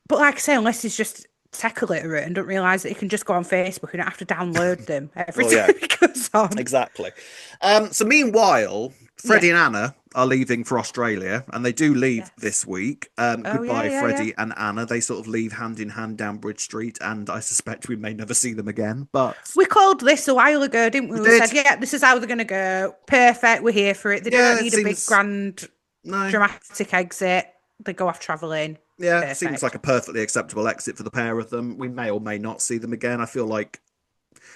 But like I say, unless he's just tech illiterate and don't realise that he can just go on Facebook and not have to download them every time he goes on. Exactly. So meanwhile, Freddie and Anna are leaving for Australia, and they do leave this week. Goodbye, Freddie and Anna. They sort of leave hand in hand down Bridge Street, and I suspect we may never see them again. But we called this a while ago, didn't we? We said, yeah, this is how they're going to go. Perfect, we're here for it. They don't need a big, grand, dramatic exit. They go off travelling. Yeah, it seems like a perfectly acceptable exit for the pair of them. We may or may not see them again. I feel like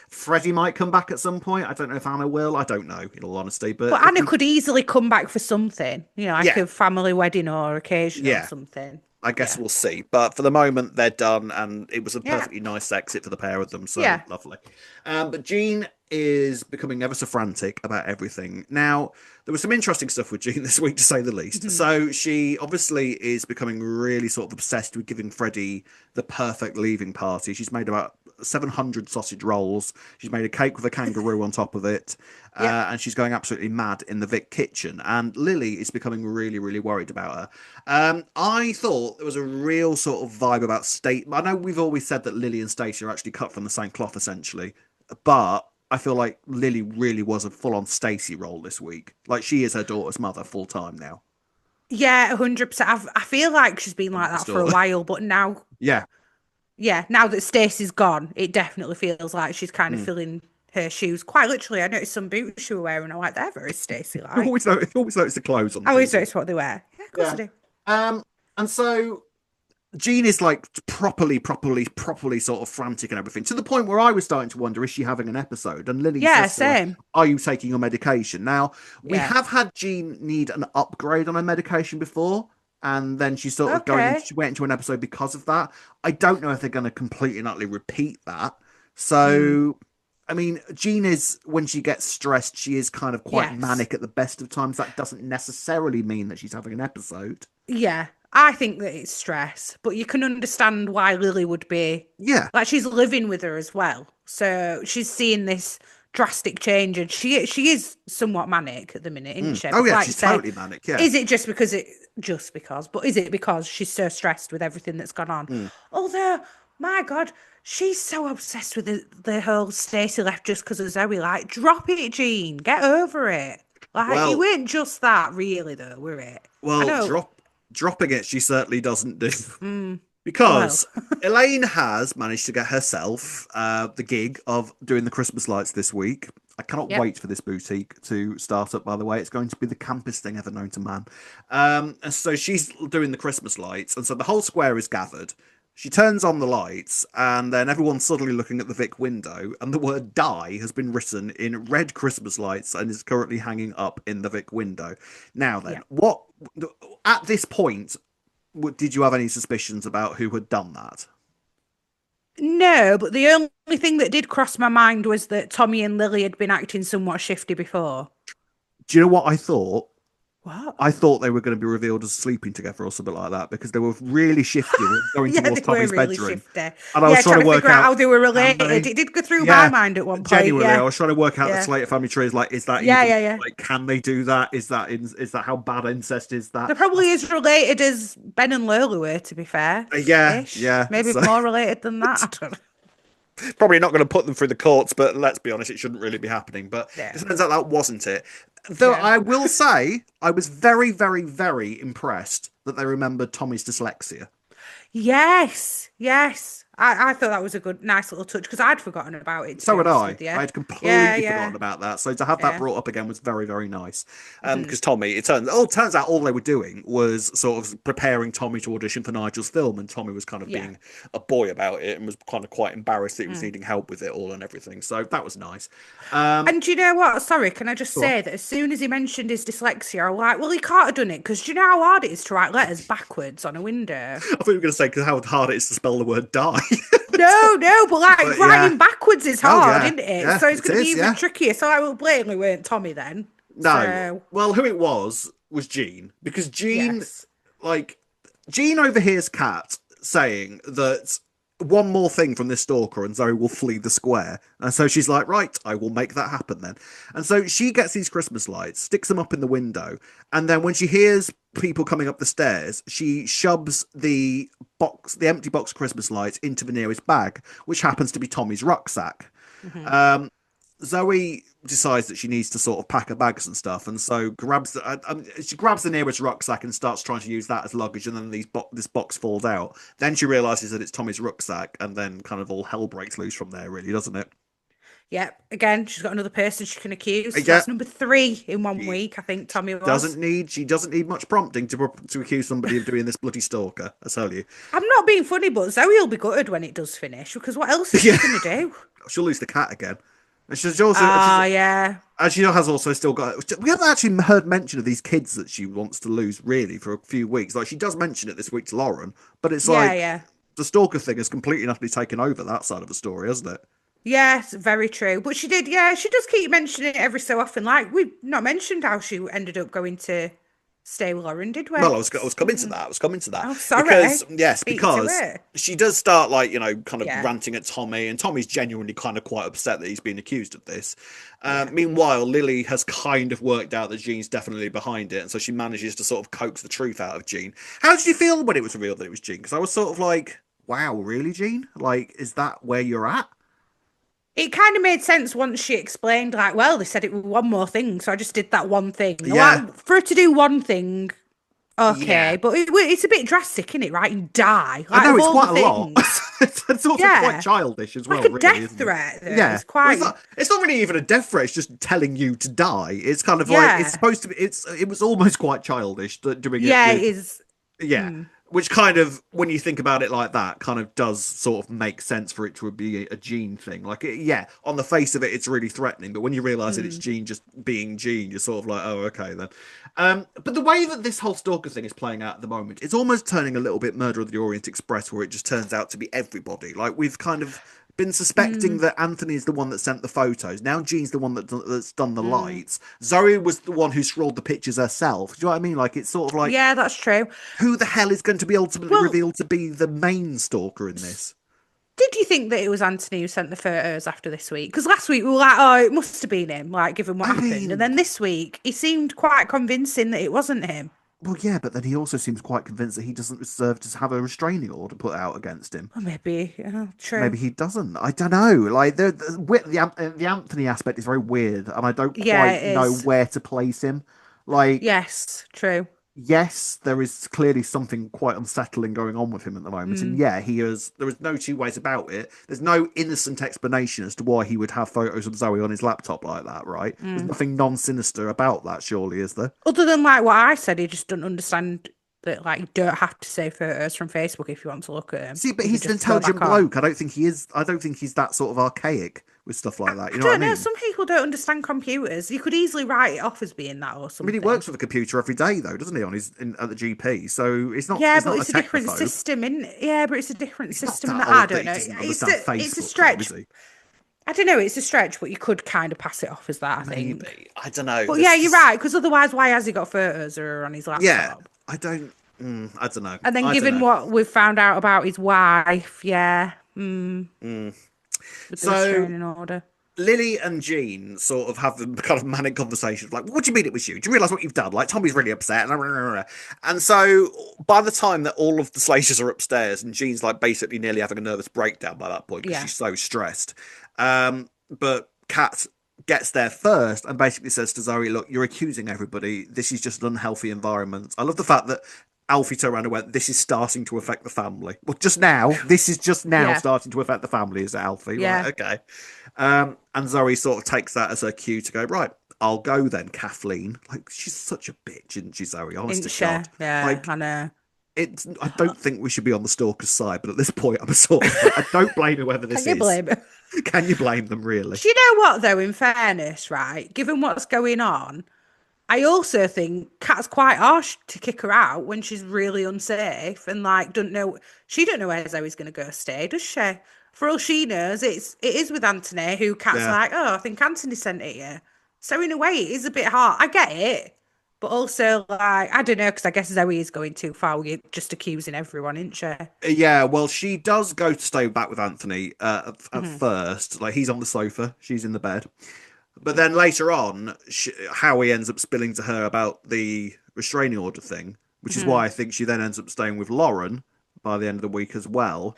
Freddie might come back at some point. I don't know if Anna will. I don't know, in all honesty. But Anna could easily come back for something, like a family wedding or occasion or something. I guess we'll see. But for the moment, they're done, and it was a perfectly nice exit for the pair of them. So lovely. But Jean is becoming ever so frantic about everything. Now, there was some interesting stuff with Jean this week, to say the least. So she obviously is becoming really sort of obsessed with giving Freddie the perfect leaving party. She's made about 700 sausage rolls. She's made a cake with a kangaroo on top of it. And she's going absolutely mad in the Vic kitchen. And Lily is becoming really, really worried about her. I thought there was a real sort of vibe about Stacey. I know we've always said that Lily and Stacey are actually cut from the same cloth, essentially. But I feel like Lily really was a full-on Stacey role this week. Like, she is her daughter's mother full-time now. Yeah, 100%. I feel like she's been like that for a while, but now... Yeah, now that Stacey's gone, it definitely feels like she's kind of filling her shoes. Quite literally, I noticed some boots she was wearing. I'm like, they're very Stacey like. You always notice the clothes on. I always notice what they wear. Yeah, of course I do. And so Jean is like properly sort of frantic and everything, to the point where I was starting to wonder, is she having an episode? And Lily says to her, are you taking your medication? Now, we have had Jean need an upgrade on her medication before. and then she's sort of Okay. she went into an episode because of that. I don't know if they're going to completely and utterly repeat that. Mm, So, I mean, Jean is, when she gets stressed, she is kind of quite yes. manic at the best of times. That doesn't necessarily mean that she's having an episode. Yeah. I think that it's stress, but you can understand why Lily would be Yeah. like she's living with her as well. So she's seeing this drastic change and she is somewhat manic at the minute, isn't Mm. she? Oh But yeah, like you she's say, totally manic. Yeah. is it just because, but is it because she's so stressed with everything that's gone on? Mm. Although, my God, she's so obsessed with the whole Stacey left just because of Zoe. Like, drop it, Jean. Get over it. Like, it Well, weren't just that, really, though, were it? I well, know. dropping it, she certainly doesn't do. Mm, well, Because Elaine has managed to get herself the gig of doing the Christmas lights this week. I cannot yep. wait for this boutique to start up, by the way. It's going to be the campest thing ever known to man. And so she's doing the Christmas lights, and so the whole square is gathered. She turns on the lights, and then everyone's suddenly looking at the Vic window, and the word die has been written in red Christmas lights and is currently hanging up in the Vic window. Now then, Yeah. what at this point, did you have any suspicions about who had done that? No, but the only thing that did cross my mind was that Tommy and Lily had been acting somewhat shifty before. Do you know what I thought? What? I thought they were going to be revealed as sleeping together or something like that because they were really shifty going Yeah, towards they were Tommy's really bedroom. shifty. And I was Yeah, trying trying to to work figure out out, how they were can related. they? It did go through my Yeah, mind at one point. genuinely, I Yeah, was trying to work out the yeah, Slater family tree. Is like, is that yeah, even yeah, yeah. like, can they do that? Is that how bad incest is that? They're probably as related as Ben and Lola were, to be fair. Yeah, Ish. yeah. Maybe So more related than that. I don't know. probably not going to put them through the courts, but let's be honest, it shouldn't really be happening. But it Yeah. turns out that wasn't it. Though No. I will say, I was very, very, very impressed that they remembered Tommy's dyslexia. Yes, yes. I thought that was a nice little touch because I'd forgotten about it, to be So had honest I. with you. I had Yeah, completely yeah, forgotten about that. So to have that yeah. brought up again was very, very nice. Mhm. Because Tommy, turns out all they were doing was sort of preparing Tommy to audition for Nigel's film, and Tommy was kind of Yeah. being a boy about it and was kind of quite embarrassed that he was Mm. needing help with it all and everything. So that was nice. And do you know what? Sorry, can I just Go on. say that as soon as he mentioned his dyslexia, I was like, well, he can't have done it because do you know how hard it is to write letters backwards on a window? I thought you were going to say how hard it is to spell the word die. No, no, but like But yeah. writing backwards is Oh hard, yeah. isn't it? Yeah, So it's it going to be is. even Yeah. trickier. So I will blatantly weren't Tommy then. No. So Well, who it was Jean. Because yes, like, Jean overhears Kat saying that one more thing from this stalker and Zoe will flee the square. And so she's like, right, I will make that happen then. And so she gets these Christmas lights, sticks them up in the window. And then when she hears people coming up the stairs, she shoves the empty box Christmas lights into the nearest bag, which happens to be Tommy's rucksack. hmm Um, Zoe decides that she needs to sort of pack her bags and stuff, and so she grabs the nearest rucksack and starts trying to use that as luggage, and then this box falls out. Then she realizes that it's Tommy's rucksack, and then kind of all hell breaks loose from there, really, doesn't it? yep. Again, she's got another person she can accuse. So Yeah, that's number 3 in one she week. I think Tommy was. she doesn't need much prompting to accuse somebody of doing this bloody stalker. I tell you. I'm not being funny, but Zoe will be gutted when it does finish because what else is she Yeah, going to do? she'll lose the cat again. And she's also Ah, yeah. and she has also still got. We haven't actually heard mention of these kids that she wants to lose really for a few weeks. Like she does mention it this week to Lauren, but it's Yeah, like yeah. the stalker thing has completely and utterly taken over that side of the story, hasn't it? Yes, very true. But she did, yeah, she does keep mentioning it every so often. Like, we've not mentioned how she ended up going to stay with Lauren, did we? Well, I was coming to that. I was coming to that Oh, sorry. because yes, Beat to because it. she does start like kind of Yeah. ranting at Tommy, and Tommy's genuinely kind of quite upset that he's been accused of this. Yeah. Meanwhile, Lily has kind of worked out that Jean's definitely behind it, and so she manages to sort of coax the truth out of Jean. How did you feel when it was revealed that it was Jean? Because I was sort of like, wow, really, Jean? Like, is that where you're at? It kind of made sense once she explained, like, well, they said it was one more thing, so I just did that one thing. Yeah. Like, for her to do one thing, Yeah. okay, but it's a bit drastic, isn't it? Right, and die. I Like, know of it's all quite the a lot. things, It's also Yeah. quite childish as well, like a really, death isn't it? threat. Though. Yeah, It's well, quite. it's not really even a death threat. It's just telling you to die. It's kind of like Yeah. it's supposed to be. It was almost quite childish doing it Yeah, it with. is. Yeah, Mm. Which kind of, when you think about it like that, kind of does sort of make sense for it to be a Jean thing. Like, yeah, on the face of it, it's really threatening, but when you realise that it's Mm, Jean just being Jean, you're sort of like, oh, okay then. But the way that this whole stalker thing is playing out at the moment, it's almost turning a little bit Murder of the Orient Express, where it just turns out to be everybody. Like, we've kind of been suspecting mm, that Anthony is the one that sent the photos. Now Jean's the one that's done the mm. lights. Zoe was the one who scrolled the pictures herself. Do you know what I mean? Like, it's sort of like, Yeah, that's true. who the hell is going to be ultimately Well, revealed to be the main stalker in this? did you think that it was Anthony who sent the photos after this week? Because last week we were like, oh, it must have been him, like, given what I happened. And mean, then this week, he seemed quite convincing that it wasn't him. well, yeah, but then he also seems quite convinced that he doesn't deserve to have a restraining order put out against him. Or maybe, true. Maybe he doesn't. I don't know. Like the Anthony aspect is very weird, and I don't Yeah, quite it know is. where to place him. Like, Yes, true. yes, there is clearly something quite unsettling going on with him at the moment. And Mm, yeah, he is. There is no two ways about it. There's no innocent explanation as to why he would have photos of Zoe on his laptop like that, right? There's mm. nothing non-sinister about that, surely, is there? Other than like what I said, he just doesn't understand that like you don't have to save photos from Facebook if you want to look at them. See, but You can he's an just go intelligent back on. bloke. I don't think he is. I don't think he's that sort of archaic with stuff like that. I You know what I don't know. mean? Some people don't understand computers. You could easily write it off as being that or I mean, he something. works with a computer every day, though, doesn't he? At the GP, so it's not. Yeah, It's but not a it's a different technophobe. system, in yeah, but it's a different He's not system in that that I old that don't he know. doesn't It's understand a Facebook, though, is stretch. he? I don't know. It's a stretch, but you could kind of pass it off as that. I think. Maybe. I don't know. But yeah, There's you're just right. Because otherwise, why has he got photos of her on his yeah. laptop? I don't. I don't know. And then, I don't given know. what we've found out about his wife, yeah, Mm. with the So restraining order. Lily and Jean sort of have the kind of manic conversation, like, "What do you mean it was you? Do you realise what you've done? Like, Tommy's really upset." And so by the time that all of the Slaters are upstairs, and Jean's like basically nearly having a nervous breakdown by that point because Yeah. she's so stressed. But Kat gets there first and basically says to Zoe, "Look, you're accusing everybody. This is just an unhealthy environment." I love the fact that Alfie turned around and went, "This is starting to affect the family." Well, just now. This is just now Yeah. starting to affect the family, is it, Alfie? Right, Yeah. okay. And Zoe sort of takes that as her cue to go, right, I'll go then, Kathleen. Like, she's such a bitch, isn't she, Zoe? Honest to God. Incha. Yeah, Like, I know. I don't think we should be on the stalker's side, but at this point, I'm sort of like, I don't blame whoever Can this you is. blame him? Can you blame them, really? Do you know what, though, in fairness, right? Given what's going on, I also think Kat's quite harsh to kick her out when she's really unsafe and like don't know she don't know where Zoe's gonna go stay, does she? For all she knows, it is with Anthony, who Kat's Yeah. like, oh, I think Anthony sent it you. So in a way, it is a bit hard. I get it, but also like I don't know because I guess Zoe is going too far with just accusing everyone, isn't she? Yeah, well, she does go to stay back with Anthony at Hmm. first. Like, he's on the sofa, she's in the bed. But then later on, Howie ends up spilling to her about the restraining order thing, which is Hmm. why I think she then ends up staying with Lauren by the end of the week as well.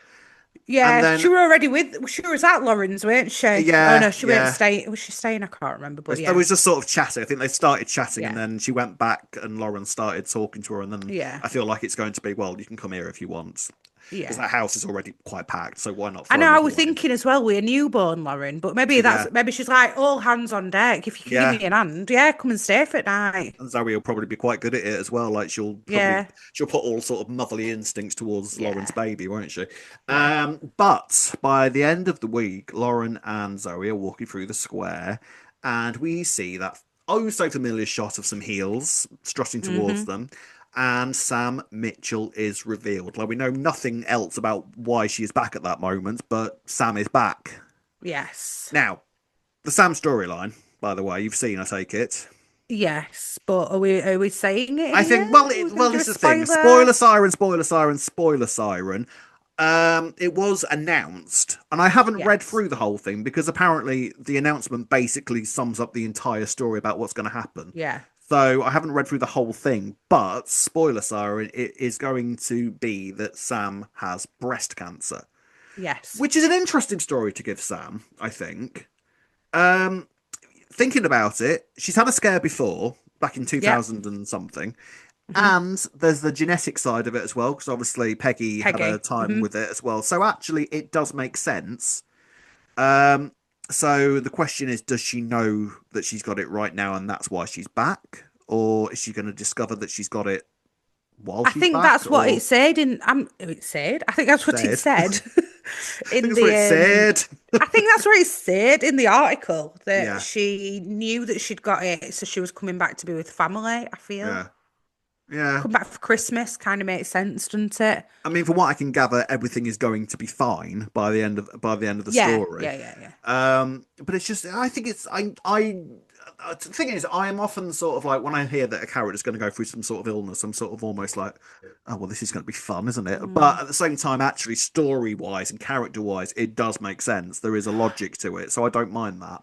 And Yeah, then, she were already with. She was at Lauren's, weren't she? Oh yeah, no, she weren't yeah, staying. Was she staying? I can't remember, but they yeah, was just sort of chatting. I think they started chatting, and yeah, then she went back, and Lauren started talking to her. And then yeah. I feel like it's going to be, well, you can come here if you want, because Yeah. that house is already quite packed. So why not I throw know I another was one in? thinking as well, we're a newborn, Lauren, but maybe Yeah, maybe she's like all hands on deck. If you can give yeah. me an hand, yeah, come and stay for at night. And Zoe will probably be quite good at it as well. Like, Yeah, she'll put all sort of motherly instincts towards Lauren's yeah, baby, won't she? yeah. But by the end of the week, Lauren and Zoe are walking through the square, and we see that oh so familiar shot of some heels strutting towards Mm-hmm. them. And Sam Mitchell is revealed. Like, we know nothing else about why she is back at that moment, but Sam is back. Yes, Now, the Sam storyline, by the way, you've seen, I take it. yes. But are we saying it I here? think well, Are we going to this give a is the thing. spoiler? Spoiler siren, spoiler siren, spoiler siren. It was announced, and I haven't read Yes. through the whole thing because apparently the announcement basically sums up the entire story about what's going to happen. Yeah. So I haven't read through the whole thing, but spoiler siren, it is going to be that Sam has breast cancer, Yes. which is an interesting story to give Sam, I think. Um, Thinking about it, she's had a scare before, back in Yep. 2000 and something. Hmm. And there's the genetic side of it as well, because obviously Peggy had a Peggy. time Hmm. with it as well. So actually, it does make sense. Um, so the question is, does she know that she's got it right now and that's why she's back? Or is she going to discover that she's got it while I she's think back, that's what it or said in it said. I think that's what it said? said I think in that's what the it said. I think that's what it said in the article that Yeah, she knew that she'd got it, so she was coming back to be with family, I feel. yeah, yeah. Come back for Christmas kind of makes sense, doesn't it? I mean, from what I can gather, everything is going to be fine by the end of the Yeah, story. yeah, yeah, yeah. But it's just, I think it's, I. The thing is, I am often sort of like when I hear that a character's going to go through some sort of illness, I'm sort of almost like, oh well, this is going to be fun, isn't it? But Mm. at the same time, actually, story wise and character wise, it does make sense. There is a logic to it, so I don't mind that.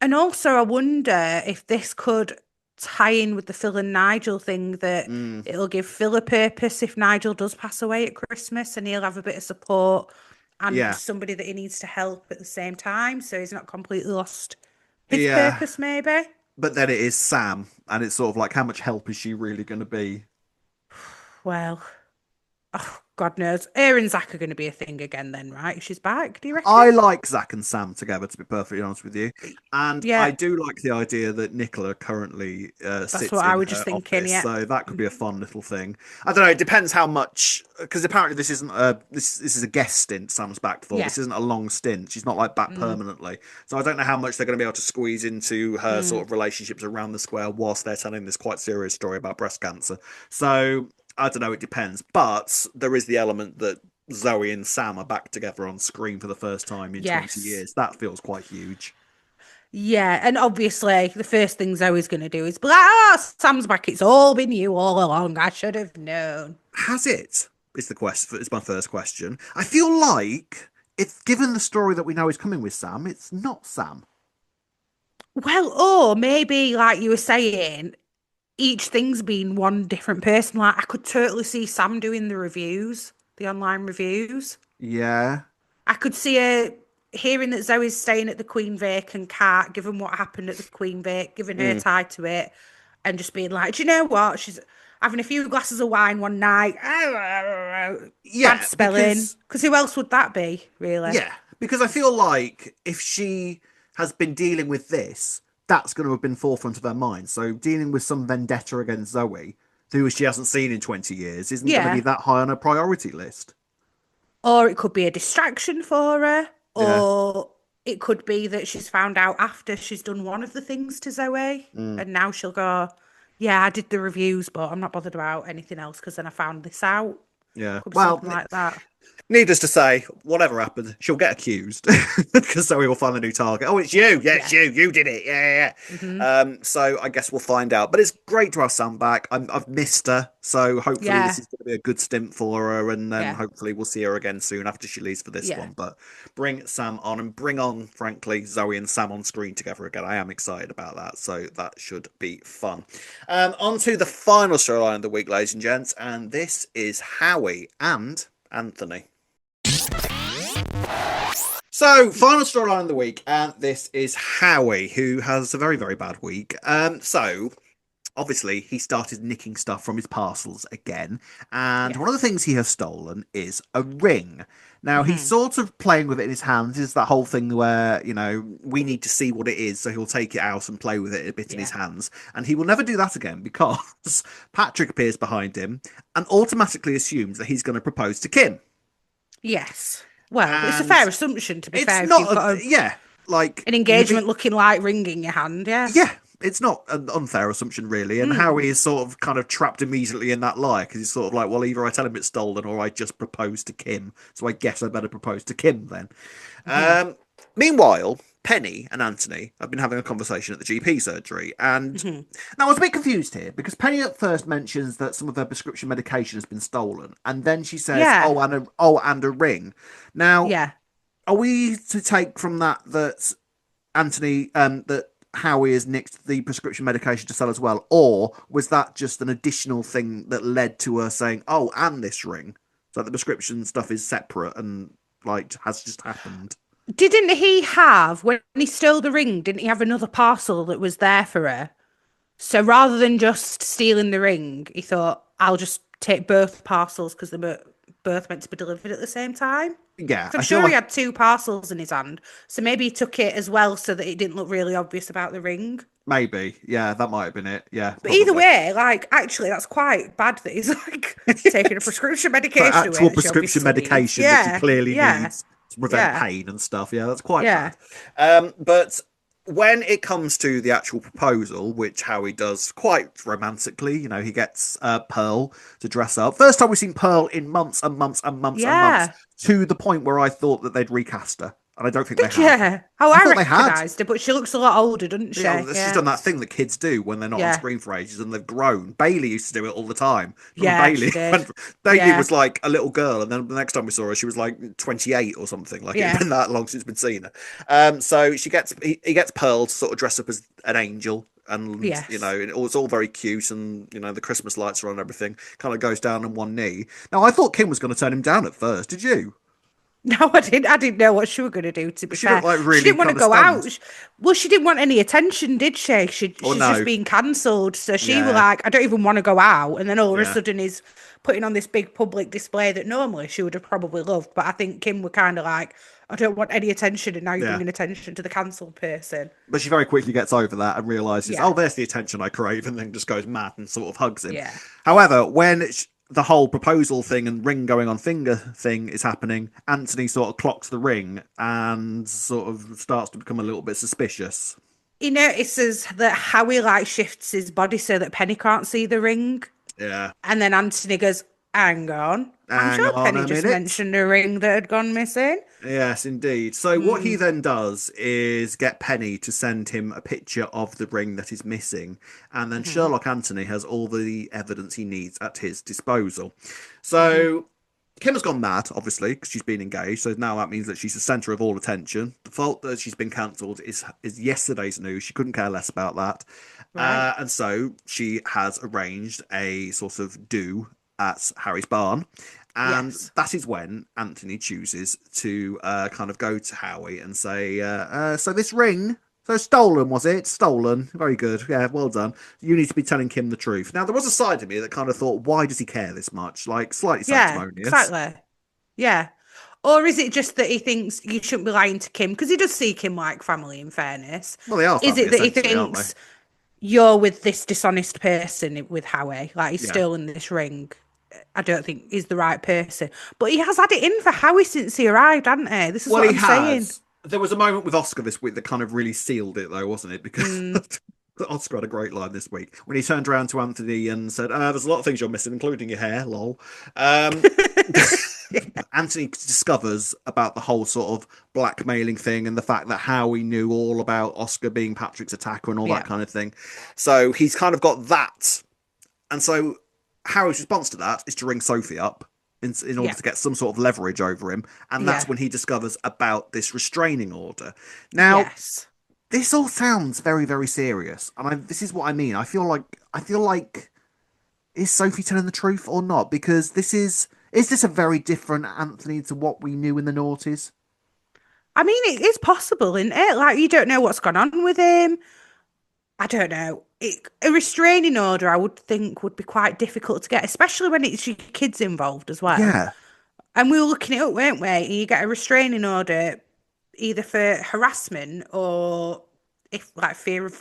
And also, I wonder if this could tie in with the Phil and Nigel thing that Mm, it'll give Phil a purpose if Nigel does pass away at Christmas and he'll have a bit of support and yeah, somebody that he needs to help at the same time. So he's not completely lost his yeah. purpose, maybe. But then it is Sam, and it's sort of like, how much help is she really going to be? Well, oh, God knows. Her and Zach are going to be a thing again then, right? She's back, do you I reckon? like Zach and Sam together, to be perfectly honest with you. And I Yeah, do like the idea that Nicola currently that's sits what I in was her just thinking, office. yeah. So that could be a fun little thing. I don't know. It depends how much, because apparently this isn't this is a guest stint Sam's back for. Yeah. This isn't a long stint. She's not like back Mm, permanently. So I don't know how much they're going to be able to squeeze into her mm. sort of relationships around the square whilst they're telling this quite serious story about breast cancer. So I don't know. It depends. But there is the element that Zoe and Sam are back together on screen for the first time in 20 Yes. years. That feels quite huge. Yeah, and obviously the first thing Zoe's going to do is be like, "Oh, Sam's back. It's all been you all along. I should have known." Has it? Is the question? Is my first question. I feel like if given the story that we know is coming with Sam, it's not Sam. Well, or maybe like you were saying, each thing's been one different person. Like I could totally see Sam doing the reviews, the online reviews. Yeah. I could see her hearing that Zoe's staying at the Queen Vic and Kat, given what happened at the Queen Vic, giving her Mm. tie to it, and just being like, "Do you know what? She's having a few glasses of wine one night. Bad Yeah, spelling. because Because who else would that be, really?" yeah, because I feel like if she has been dealing with this, that's going to have been forefront of her mind. So dealing with some vendetta against Zoe, who she hasn't seen in 20 years, isn't going to be Yeah. that high on her priority list. Or it could be a distraction for her, Yeah. or it could be that she's found out after she's done one of the things to Zoe, Mm. and now she'll go, "Yeah, I did the reviews, but I'm not bothered about anything else because then I found this out." Yeah. Could be Well, something like that. needless to say, whatever happens, she'll get accused because Zoe will find a new target. Oh, it's you. Yeah, it's Yeah. you. You did it. Yeah, Hmm. yeah. So I guess we'll find out. But it's great to have Sam back. I've missed her, so hopefully this Yeah. is going to be a good stint for her, and then Yeah. hopefully we'll see her again soon after she leaves for this Yeah. one. But bring Sam on and bring on, frankly, Zoe and Sam on screen together again. I am excited about that, so that should be fun. On to the final storyline of the week, ladies and gents, and this is Howie and Anthony. So, final storyline of the week, and this is Howie, who has a very, very bad week. Obviously, he started nicking stuff from his parcels again, and one of the Yes. things he has stolen is a ring. Now, he's Hmm. sort of playing with it in his hands. Is that whole thing where, we need to see what it is, so he'll take it out and play with it a bit in his Yeah. hands. And he will never do that again because Patrick appears behind him and automatically assumes that he's going to propose to Kim. Yes. Well, it's a And fair assumption, to be it's fair, if you've not got yeah, like an you'd engagement be, looking like ring in your hand. Yeah. yeah, it's not an unfair assumption really. And Mm. Howie is sort of kind of trapped immediately in that lie because he's sort of like, well, either I tell him it's stolen or I just propose to Kim. So I guess I better propose to Kim then. Hmm. Meanwhile, Penny and Anthony have been having a conversation at the GP surgery, and Hmm. now I was a bit confused here because Penny at first mentions that some of her prescription medication has been stolen, and then she says, Yeah. and a ring." Now, Yeah. are we to take from that Anthony that Howie has nicked the prescription medication to sell as well, or was that just an additional thing that led to her saying, "Oh, and this ring"? So the prescription stuff is separate and like has just happened. Didn't he have, when he stole the ring, didn't he have another parcel that was there for her? So rather than just stealing the ring, he thought, I'll just take both parcels because they're both meant to be delivered at the same time. Yeah, So I'm I feel sure he like had two parcels in his hand. So maybe he took it as well so that it didn't look really obvious about the ring. maybe, yeah, that might have been it. Yeah, But either probably. way, like, actually, that's quite bad that he's like taking a prescription So medication away actual that she prescription obviously needs. medication that she Yeah, clearly yeah, needs to prevent yeah, pain and stuff. Yeah, that's quite yeah, bad. But when it comes to the actual proposal, which Howie does quite romantically, he gets Pearl to dress up. First time we've seen Pearl in months and months and months and months, yeah. to the point where I thought that they'd recast her, and I don't think they Did have. you? Oh, I I thought they had. recognised her, but she looks a lot older, doesn't she? She's Yeah, done that thing that kids do when they're not on yeah, screen for ages and they've grown. Bailey used to do it all the time. Remember yeah. She Bailey? did. When Bailey Yeah, was like a little girl, and then the next time we saw her, she was like 28 or something. Like it had yeah, been that long since we'd seen her. So he gets Pearl to sort of dress up as an angel, and yes. it's all very cute, and the Christmas lights are on and everything. Kind of goes down on one knee. Now I thought Kim was going to turn him down at first. Did you? No, I didn't. I didn't know what she was going to do. To be She looked fair, like she really didn't want to kind of go stunned. out. Well, she didn't want any attention, did she? Or She's just no? been cancelled. So she was Yeah, like, I don't even want to go out. And then all of a yeah. sudden, he's putting on this big public display that normally she would have probably loved. But I think Kim were kind of like, I don't want any attention, and now you're Yeah. bringing attention to the cancelled person. But she very quickly gets over that and realizes, Yeah, oh, there's the attention I crave, and then just goes mad and sort of hugs him. yeah. However, when the whole proposal thing and ring going on finger thing is happening, Anthony sort of clocks the ring and sort of starts to become a little bit suspicious. He notices that Howie like shifts his body so that Penny can't see the ring. Yeah. And then Anthony goes, hang on. I'm Hang sure on Penny a just minute. mentioned a ring that had gone missing. Yes, indeed. So what he Hmm. then does is get Penny to send him a picture of the ring that is missing, and then Hmm. Sherlock Anthony has all the evidence he needs at his disposal. Hmm. So Kim has gone mad, obviously, because she's been engaged. So now that means that she's the centre of all attention. The fault that she's been cancelled is yesterday's news. She couldn't care less about that, Right. and so she has arranged a sort of do at Harry's barn. And Yes. that is when Anthony chooses to kind of go to Howie and say, so this ring, so stolen, was it? Stolen. Very good. Yeah, well done. You need to be telling Kim the truth. Now, there was a side of me that kind of thought, why does he care this much? Like, slightly Yeah, sanctimonious. exactly. Yeah. Or is it just that he thinks you shouldn't be lying to Kim? Because he does see Kim like family, in fairness. Well, they are Is family, it that he essentially, aren't they? thinks you're with this dishonest person with Howie? Like he's Yeah. stolen this ring. I don't think he's the right person. But he has had it in for Howie since he arrived, hasn't he? This is Well, what he I'm saying. has. There was a moment with Oscar this week that kind of really sealed it, though, wasn't it? Because Mm. Oscar had a great line this week when he turned around to Anthony and said, there's a lot of things you're missing, including your hair, lol. Um, Anthony discovers about the whole sort of blackmailing thing and the fact that Howie knew all about Oscar being Patrick's attacker and all that Yeah. kind of thing. So he's kind of got that. And so Harry's response to that is to ring Sophie up in order Yeah. to get some sort of leverage over him. And that's Yeah. when he discovers about this restraining order. Now, Yes. this all sounds very, very serious. And this is what I mean. I feel like is Sophie telling the truth or not? Because is this a very different Anthony to what we knew in the noughties? I mean, it is possible, isn't it? Like, you don't know what's gone on with him. I don't know. A restraining order, I would think, would be quite difficult to get, especially when it's your kids involved as well. Yeah, And we were looking it up, weren't we? You get a restraining order either for harassment or if like fear of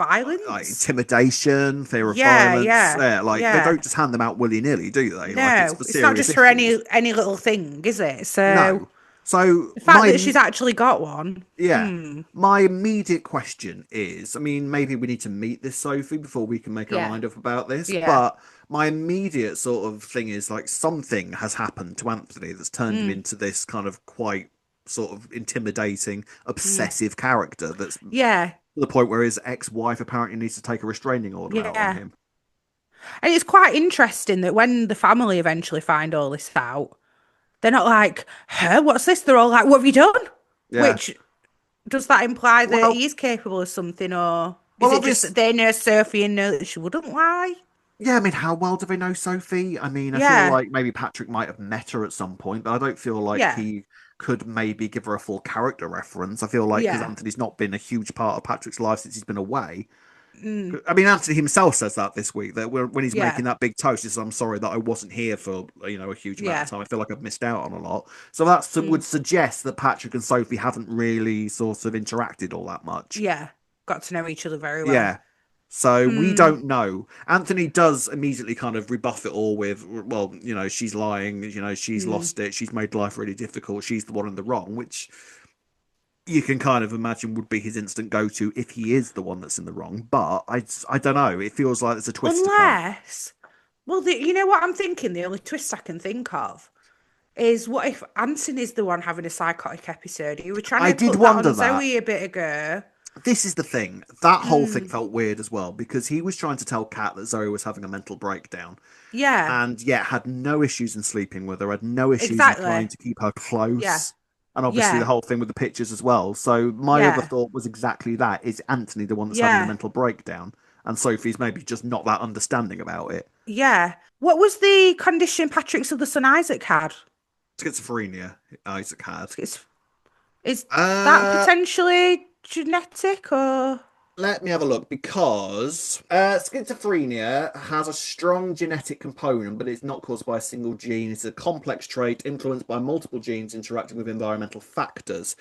like violence. intimidation, fear of Yeah, violence. yeah, Yeah, like they yeah. don't just hand them out willy nilly, do they? Like it's No, for it's not serious just for issues. any little thing, is it? So No. So the fact that she's actually got one. yeah, Hmm. my immediate question is, I mean, maybe we need to meet this Sophie before we can make our Yeah, mind up about this, yeah. but my immediate sort of thing is like something has happened to Anthony that's turned him Mm, into this kind of quite sort of intimidating, mm. obsessive character that's to Yeah, the point where his ex-wife apparently needs to take a restraining order out on yeah. him. And it's quite interesting that when the family eventually find all this out, they're not like, huh, what's this? They're all like, what have you done? Yeah. Which does that imply that Well, he is capable of something, or is well, it just obviously, that they know Sophie and know that she wouldn't lie? yeah, I mean, how well do they know Sophie? I mean, I feel Yeah, like maybe Patrick might have met her at some point, but I don't feel like yeah, he could maybe give her a full character reference. I feel like because yeah, Anthony's not been a huge part of Patrick's life since he's been away, I mean, Anthony himself says that this week that when he's Yeah. making that big toast, he says, "I'm sorry that I wasn't here for a huge amount of Yeah. time. I feel like I've missed out on a lot." So that would suggest that Patrick and Sophie haven't really sort of interacted all that much. Yeah. Got to know each other very well. Yeah. So we Hmm. don't know. Anthony does immediately kind of rebuff it all with, well, she's lying, she's Hmm. lost it, she's made life really difficult, she's the one in the wrong, which you can kind of imagine would be his instant go-to if he is the one that's in the wrong. But I don't know. It feels like there's a twist to come. Unless, well, you know what I'm thinking? The only twist I can think of is what if Anthony's the one having a psychotic episode? You were trying I to did put that wonder on that. Zoe a bit ago. This is the thing. That whole thing Mm, felt weird as well because he was trying to tell Kat that Zoe was having a mental breakdown. yeah, And yet had no issues in sleeping with her, had no issues in exactly. trying to keep her Yeah, close, and obviously the yeah, whole thing with the pictures as well. So my other yeah, thought was exactly that: is Anthony the one that's having the yeah, mental breakdown, and Sophie's maybe just not that understanding about it. yeah. What was the condition Patrick's other son Isaac had? Schizophrenia, Isaac had. Is, is that Uh, potentially genetic or? Let me have a look because schizophrenia has a strong genetic component, but it's not caused by a single gene. It's a complex trait influenced by multiple genes interacting with environmental factors.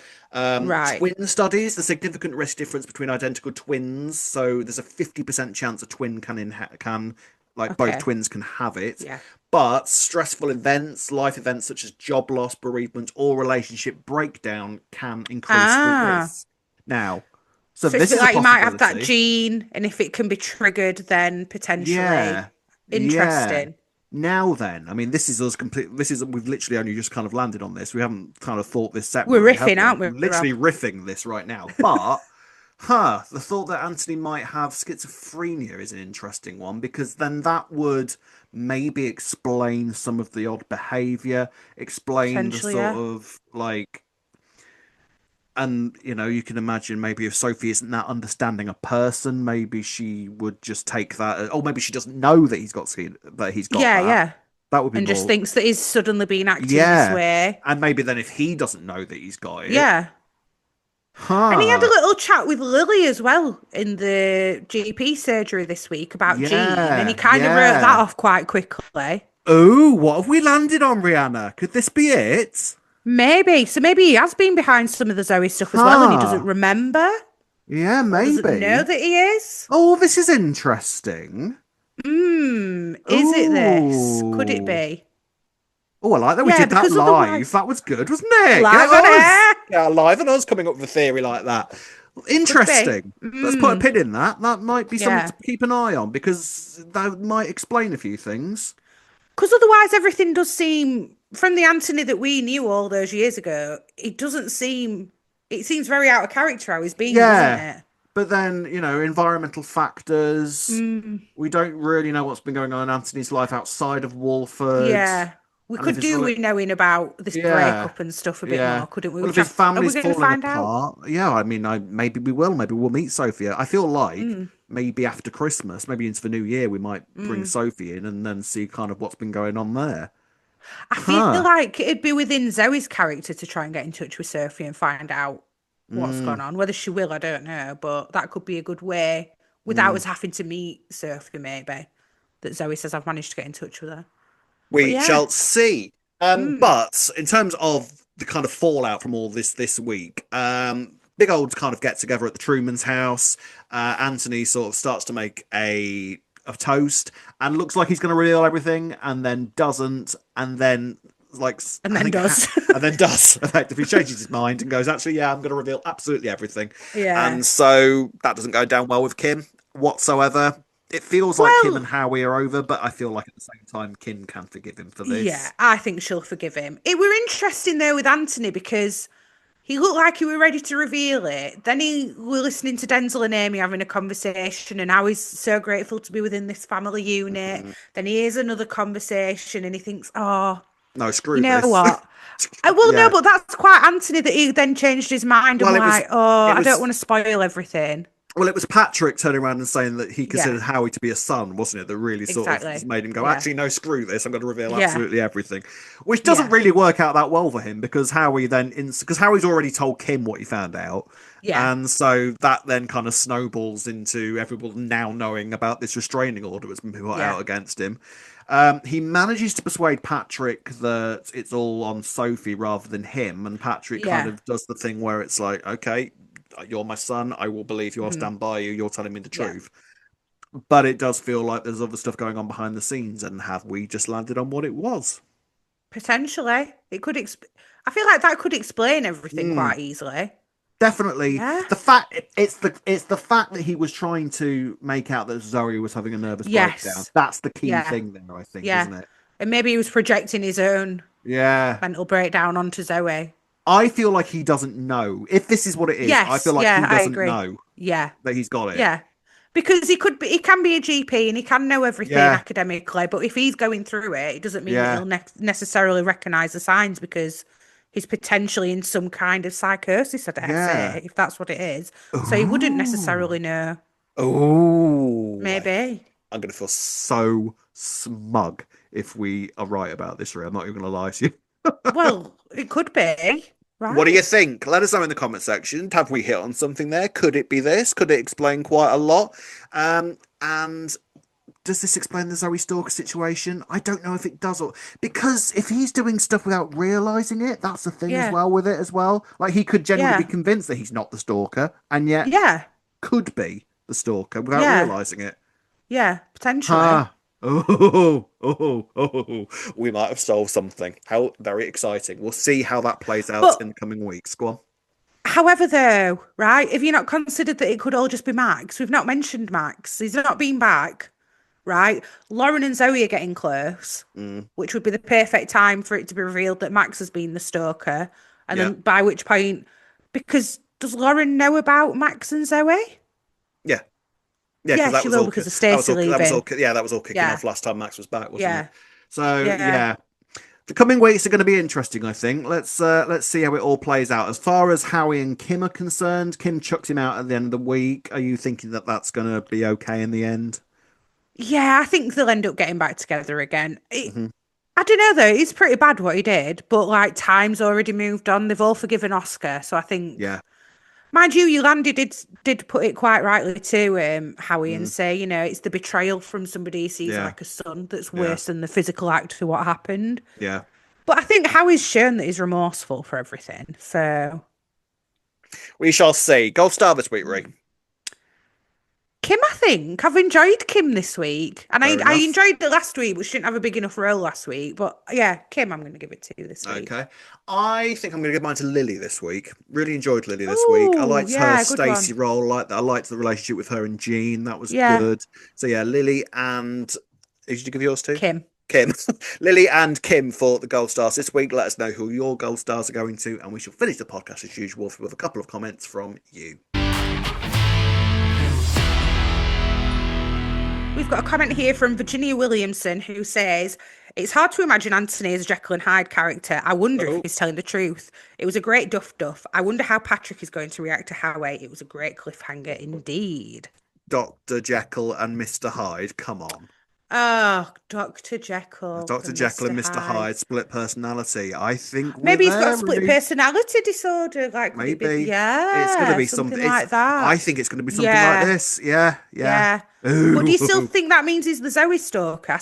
Right. Twin studies, the significant risk difference between identical twins. So there's a 50% chance a twin can like both Okay. twins can have it. Yeah. But stressful events, life events such as job loss, bereavement, or relationship breakdown can increase the Ah. risk. Now, so So it's a this bit is a like you might have that possibility. gene, and if it can be triggered, then potentially Yeah, yeah. interesting. Now then, I mean, this is us complete. This is we've literally only just kind of landed on this. We haven't kind of thought this We're separately, have riffing, we? aren't we, We're Rob? literally riffing this right now. The thought that Anthony might have schizophrenia is an interesting one because then that would maybe explain some of the odd behavior, explain the Potentially, sort yeah. of like and you can imagine maybe if Sophie isn't that understanding a person, maybe she would just take that, or maybe she doesn't know that he's got Yeah, that. yeah. That would be And just more, thinks that he's suddenly been acting this yeah. way. And maybe then if he doesn't know that he's got it, Yeah. And he had a huh? little chat with Lily as well in the GP surgery this week about Jean, and he Yeah, kind of wrote that yeah. off quite quickly. Oh, what have we landed on, Rihanna? Could this be it? Maybe. So maybe he has been behind some of the Zoe stuff as well, and he doesn't Huh? remember Yeah, or doesn't know maybe. that he is. Oh, this is interesting. Is it this? Could it Oh. be? Oh, I like that we Yeah, did that because live. otherwise, That was good, wasn't it? Get live on us. air Yeah, live and us coming up with a theory like that. could be. Interesting. Let's put a pin in that. That might be something Yeah. to keep an eye on because that might explain a few things. Because otherwise, everything does seem, from the Anthony that we knew all those years ago, it doesn't seem, it seems very out of character how he's been, doesn't Yeah. it? But then, environmental factors. We don't really know what's been going on in Anthony's life outside of Walford. Yeah. We And if could it's do with knowing about this yeah. breakup and stuff a bit Yeah. more, couldn't we? Well, if Which his are we family's going to falling find out? apart, yeah, I mean, maybe we will. Maybe we'll meet Sophia. I feel like maybe after Christmas, maybe into the new year, we might bring Sophie in and then see kind of what's been going on there. I feel Huh. like it'd be within Zoe's character to try and get in touch with Sophie and find out what's Mm, gone on. Whether she will, I don't know, but that could be a good way without mm. us having to meet Sophie, maybe. That Zoe says I've managed to get in touch with her. But We yeah. shall see. But in terms of the kind of fallout from all this week, big old kind of get together at the Truman's house. Anthony sort of starts to make a toast and looks like he's going to reveal everything, and then doesn't, and then like And I then think, does. and then does effectively changes his mind and goes, actually, yeah, I'm going to reveal absolutely everything, Yeah. and so that doesn't go down well with Kim whatsoever. It feels like Kim Well, and Howie are over, but I feel like at the same time Kim can forgive him for yeah, this. I think she'll forgive him. It were interesting though with Anthony because he looked like he were ready to reveal it. Then he were listening to Denzel and Amy having a conversation and how he's so grateful to be within this family unit. Mm, Then he hears another conversation and he thinks, oh, no, you screw know this. what? I will know, Yeah. but that's quite Anthony that he then changed his mind and Well, like, oh, it I don't was want to spoil everything. Well, it was Patrick turning around and saying that he Yeah, considered Howie to be a son, wasn't it? That really sort of exactly. made him go, Yeah, actually, no, screw this. I'm going to reveal yeah, absolutely everything. Which doesn't yeah, really work out that well for him because Howie then, because Howie's already told Kim what he found out. yeah, And so that then kind of snowballs into everyone now knowing about this restraining order that's been put yeah, out against him. He manages to persuade Patrick that it's all on Sophie rather than him. And Patrick kind yeah, of does the thing where it's like, okay, you're my son. I will believe you. I'll mhm, stand by you. You're telling me the yeah. truth. But it does feel like there's other stuff going on behind the scenes. And have we just landed on what it was? Potentially, it could. I feel like that could explain everything Mm, quite easily. definitely. Yeah. It's the fact that he was trying to make out that Zoe was having a nervous breakdown. Yes. That's the key Yeah. thing there, I think, Yeah. isn't it? And maybe he was projecting his own Yeah. mental breakdown onto Zoe. I feel like he doesn't know. If this is what it is, I feel Yes. like Yeah, he I doesn't agree. know Yeah. that he's got it. Yeah. Because he can be a GP and he can know everything Yeah. academically, but if he's going through it, it doesn't mean that Yeah. he'll necessarily recognize the signs because he's potentially in some kind of psychosis, I dare Yeah. say, if that's what it is. So he wouldn't Ooh. necessarily know. Oh, Maybe. I'm going to feel so smug if we are right about this, Ray. I'm not even going to lie to you. Well, it could be, What do you right? think? Let us know in the comment section. Have we hit on something there? Could it be this? Could it explain quite a lot? And does this explain the Zoe Stalker situation? I don't know if it does, or because if he's doing stuff without realizing it, that's the thing as Yeah. well with it as well. Like he could genuinely be Yeah. convinced that he's not the stalker, and yet Yeah. could be the stalker without Yeah. realizing it. Yeah. Potentially. Ha! Oh, we might have solved something. How very exciting. We'll see how that plays out in But the coming weeks. Go on. however, though, right? Have you not considered that it could all just be Max? We've not mentioned Max. He's not been back, right? Lauren and Zoe are getting close, Mm, which would be the perfect time for it to be revealed that Max has been the stalker. And yeah, then by which point, because does Lauren know about Max and Zoe? yeah, yeah. Because Yeah, that she was will all. because of That was Stacey all. That was all. leaving. Yeah, that was all kicking Yeah. off last time Max was back, wasn't it? Yeah. So Yeah. yeah, the coming weeks are going to be interesting. I think. Let's see how it all plays out. As far as Howie and Kim are concerned, Kim chucks him out at the end of the week. Are you thinking that that's going to be okay in the end? Yeah, I think they'll end up getting back together again. Hmm. I don't know though. It's pretty bad what he did, but like time's already moved on. They've all forgiven Oscar, so I think, Yeah. mind you, Yolandi did put it quite rightly to Howie and Mm, say, it's the betrayal from somebody he sees yeah. like a son that's Yeah. worse than the physical act of what happened. Yeah. But I think Howie's shown that he's remorseful for everything. So We shall see. Gold star this week, Ray. Kim, I think I've enjoyed Kim this week, and I Fair I enough. enjoyed it last week, but she didn't have a big enough role last week. But yeah, Kim, I'm going to give it to this week. Okay. I think I'm going to give mine to Lily this week. Really enjoyed Lily this week. I Oh liked her yeah, good Stacey one. role. I liked the relationship with her and Jean. That was Yeah, good. So yeah, Lily and did you give yours too? Kim. Kim. Lily and Kim for the gold stars this week. Let us know who your gold stars are going to, and we shall finish the podcast as usual with a couple of comments from you. We've got a comment here from Virginia Williamson who says, "It's hard to imagine Anthony as a Jekyll and Hyde character. I wonder if Oh, he's telling the truth. It was a great duff. I wonder how Patrick is going to react to Howie. It was a great cliffhanger indeed." Dr. Jekyll and Mr. Hyde. Come on. Oh, Dr. Jekyll Dr. and Jekyll Mr. and Mr. Hyde. Hyde split personality. I think we're Maybe he's got a there, split Ruby. personality disorder. Like, could it be? Maybe it's going to Yeah, be something. something It's. like I that. think it's going to be something like Yeah, this. Yeah, yeah. yeah. But do you still Ooh. think that means he's the Zoe stalker? I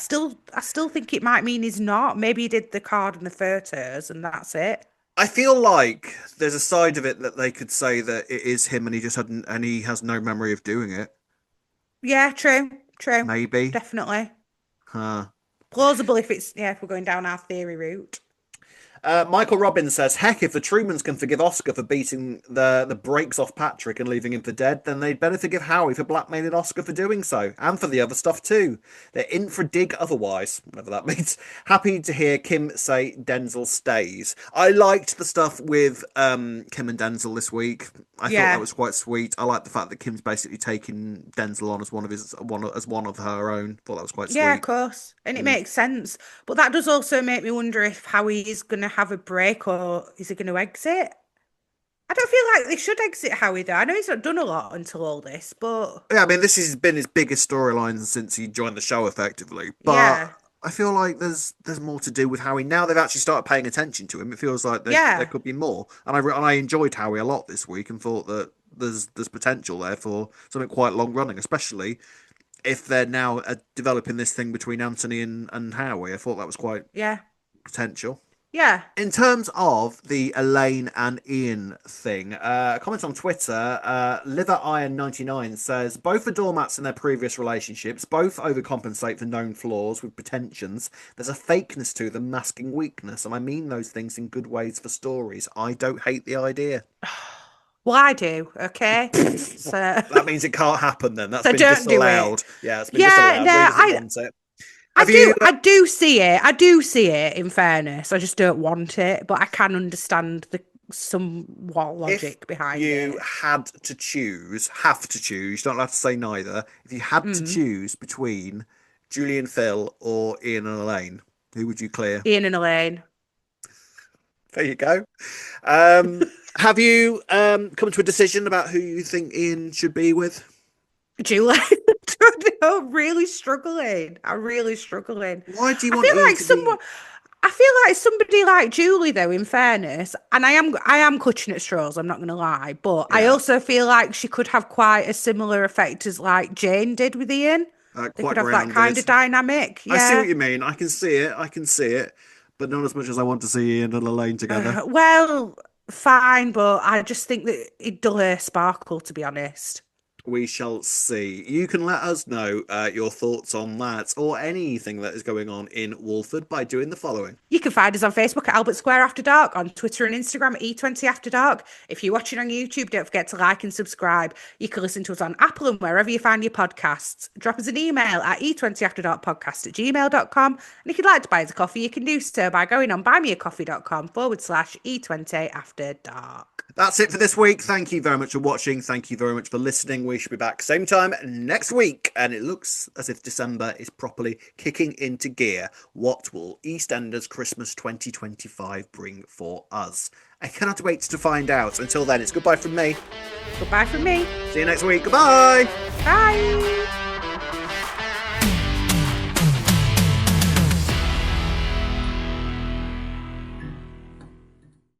still think it might mean he's not. Maybe he did the card and the photos, and that's it. I feel like there's a side of it that they could say that it is him, and he just hadn't, and he has no memory of doing it. Yeah, true, true, Maybe. definitely Huh. plausible if we're going down our theory route. Michael Robbins says, "Heck, if the Trumans can forgive Oscar for beating the brakes off Patrick and leaving him for dead, then they'd better forgive Howie for blackmailing Oscar for doing so, and for the other stuff too. They're in for a dig otherwise, whatever that means." Happy to hear Kim say Denzel stays. I liked the stuff with Kim and Denzel this week. I thought that Yeah, was quite sweet. I like the fact that Kim's basically taking Denzel on as one of her own. Thought that was quite yeah, of sweet. course, and it Mm. makes sense. But that does also make me wonder if Howie is going to have a break or is he going to exit? I don't feel like they should exit Howie though. I know he's not done a lot until all this, but Yeah, I mean, this has been his biggest storyline since he joined the show, effectively. But yeah, I feel like there's more to do with Howie now. They've actually started paying attention to him. It feels like there yeah, could be more. And I enjoyed Howie a lot this week and thought that there's potential there for something quite long running, especially if they're now developing this thing between Anthony and Howie. I thought that was quite yeah, potential. yeah. In terms of the Elaine and Ian thing, comment on Twitter, Liver Iron 99 says both are doormats in their previous relationships, both overcompensate for known flaws with pretensions. There's a fakeness to them masking weakness, and I mean those things in good ways for stories. I don't hate the idea. Well, I do. Okay, so That means it can't happen then. That's so been don't do it. disallowed. Yeah, it's been Yeah, no, disallowed. Readers that want it. I Have you I do see it. I do see it. In fairness, I just don't want it, but I can understand the somewhat if logic behind you it. had to choose, have to choose, you don't have to say neither. If you had to Mm. choose between Julie and Phil or Ian and Elaine, who would you clear? Ian and Elaine. There you go. Have you come to a decision about who you think Ian should be with? Julie. I'm really struggling. I'm really struggling. Why do you I want feel Ian like to be? someone. I feel like somebody like Julie, though, in fairness, and I am clutching at straws, I'm not going to lie, but I Yeah, also feel like she could have quite a similar effect as like Jane did with Ian. They quite could have that grounded. kind of dynamic. I see Yeah. what you mean. I can see it. I can see it, but not as much as I want to see Ian and Elaine together. Well, fine, but I just think that it dull her sparkle, to be honest. We shall see. You can let us know your thoughts on that or anything that is going on in Walford by doing the following. You can find us on Facebook at Albert Square After Dark, on Twitter and Instagram at E20 After Dark. If you're watching on YouTube, don't forget to like and subscribe. You can listen to us on Apple and wherever you find your podcasts. Drop us an email at e20afterdarkpodcast@gmail.com. And if you'd like to buy us a coffee, you can do so by going on buymeacoffee.com/E20 After Dark. That's it for this week. Thank you very much for watching. Thank you very much for listening. We should be back same time next week. And it looks as if December is properly kicking into gear. What will EastEnders Christmas 2025 bring for us? I cannot wait to find out. Until then, it's goodbye from me. Goodbye from me. See you next week. Goodbye. Bye.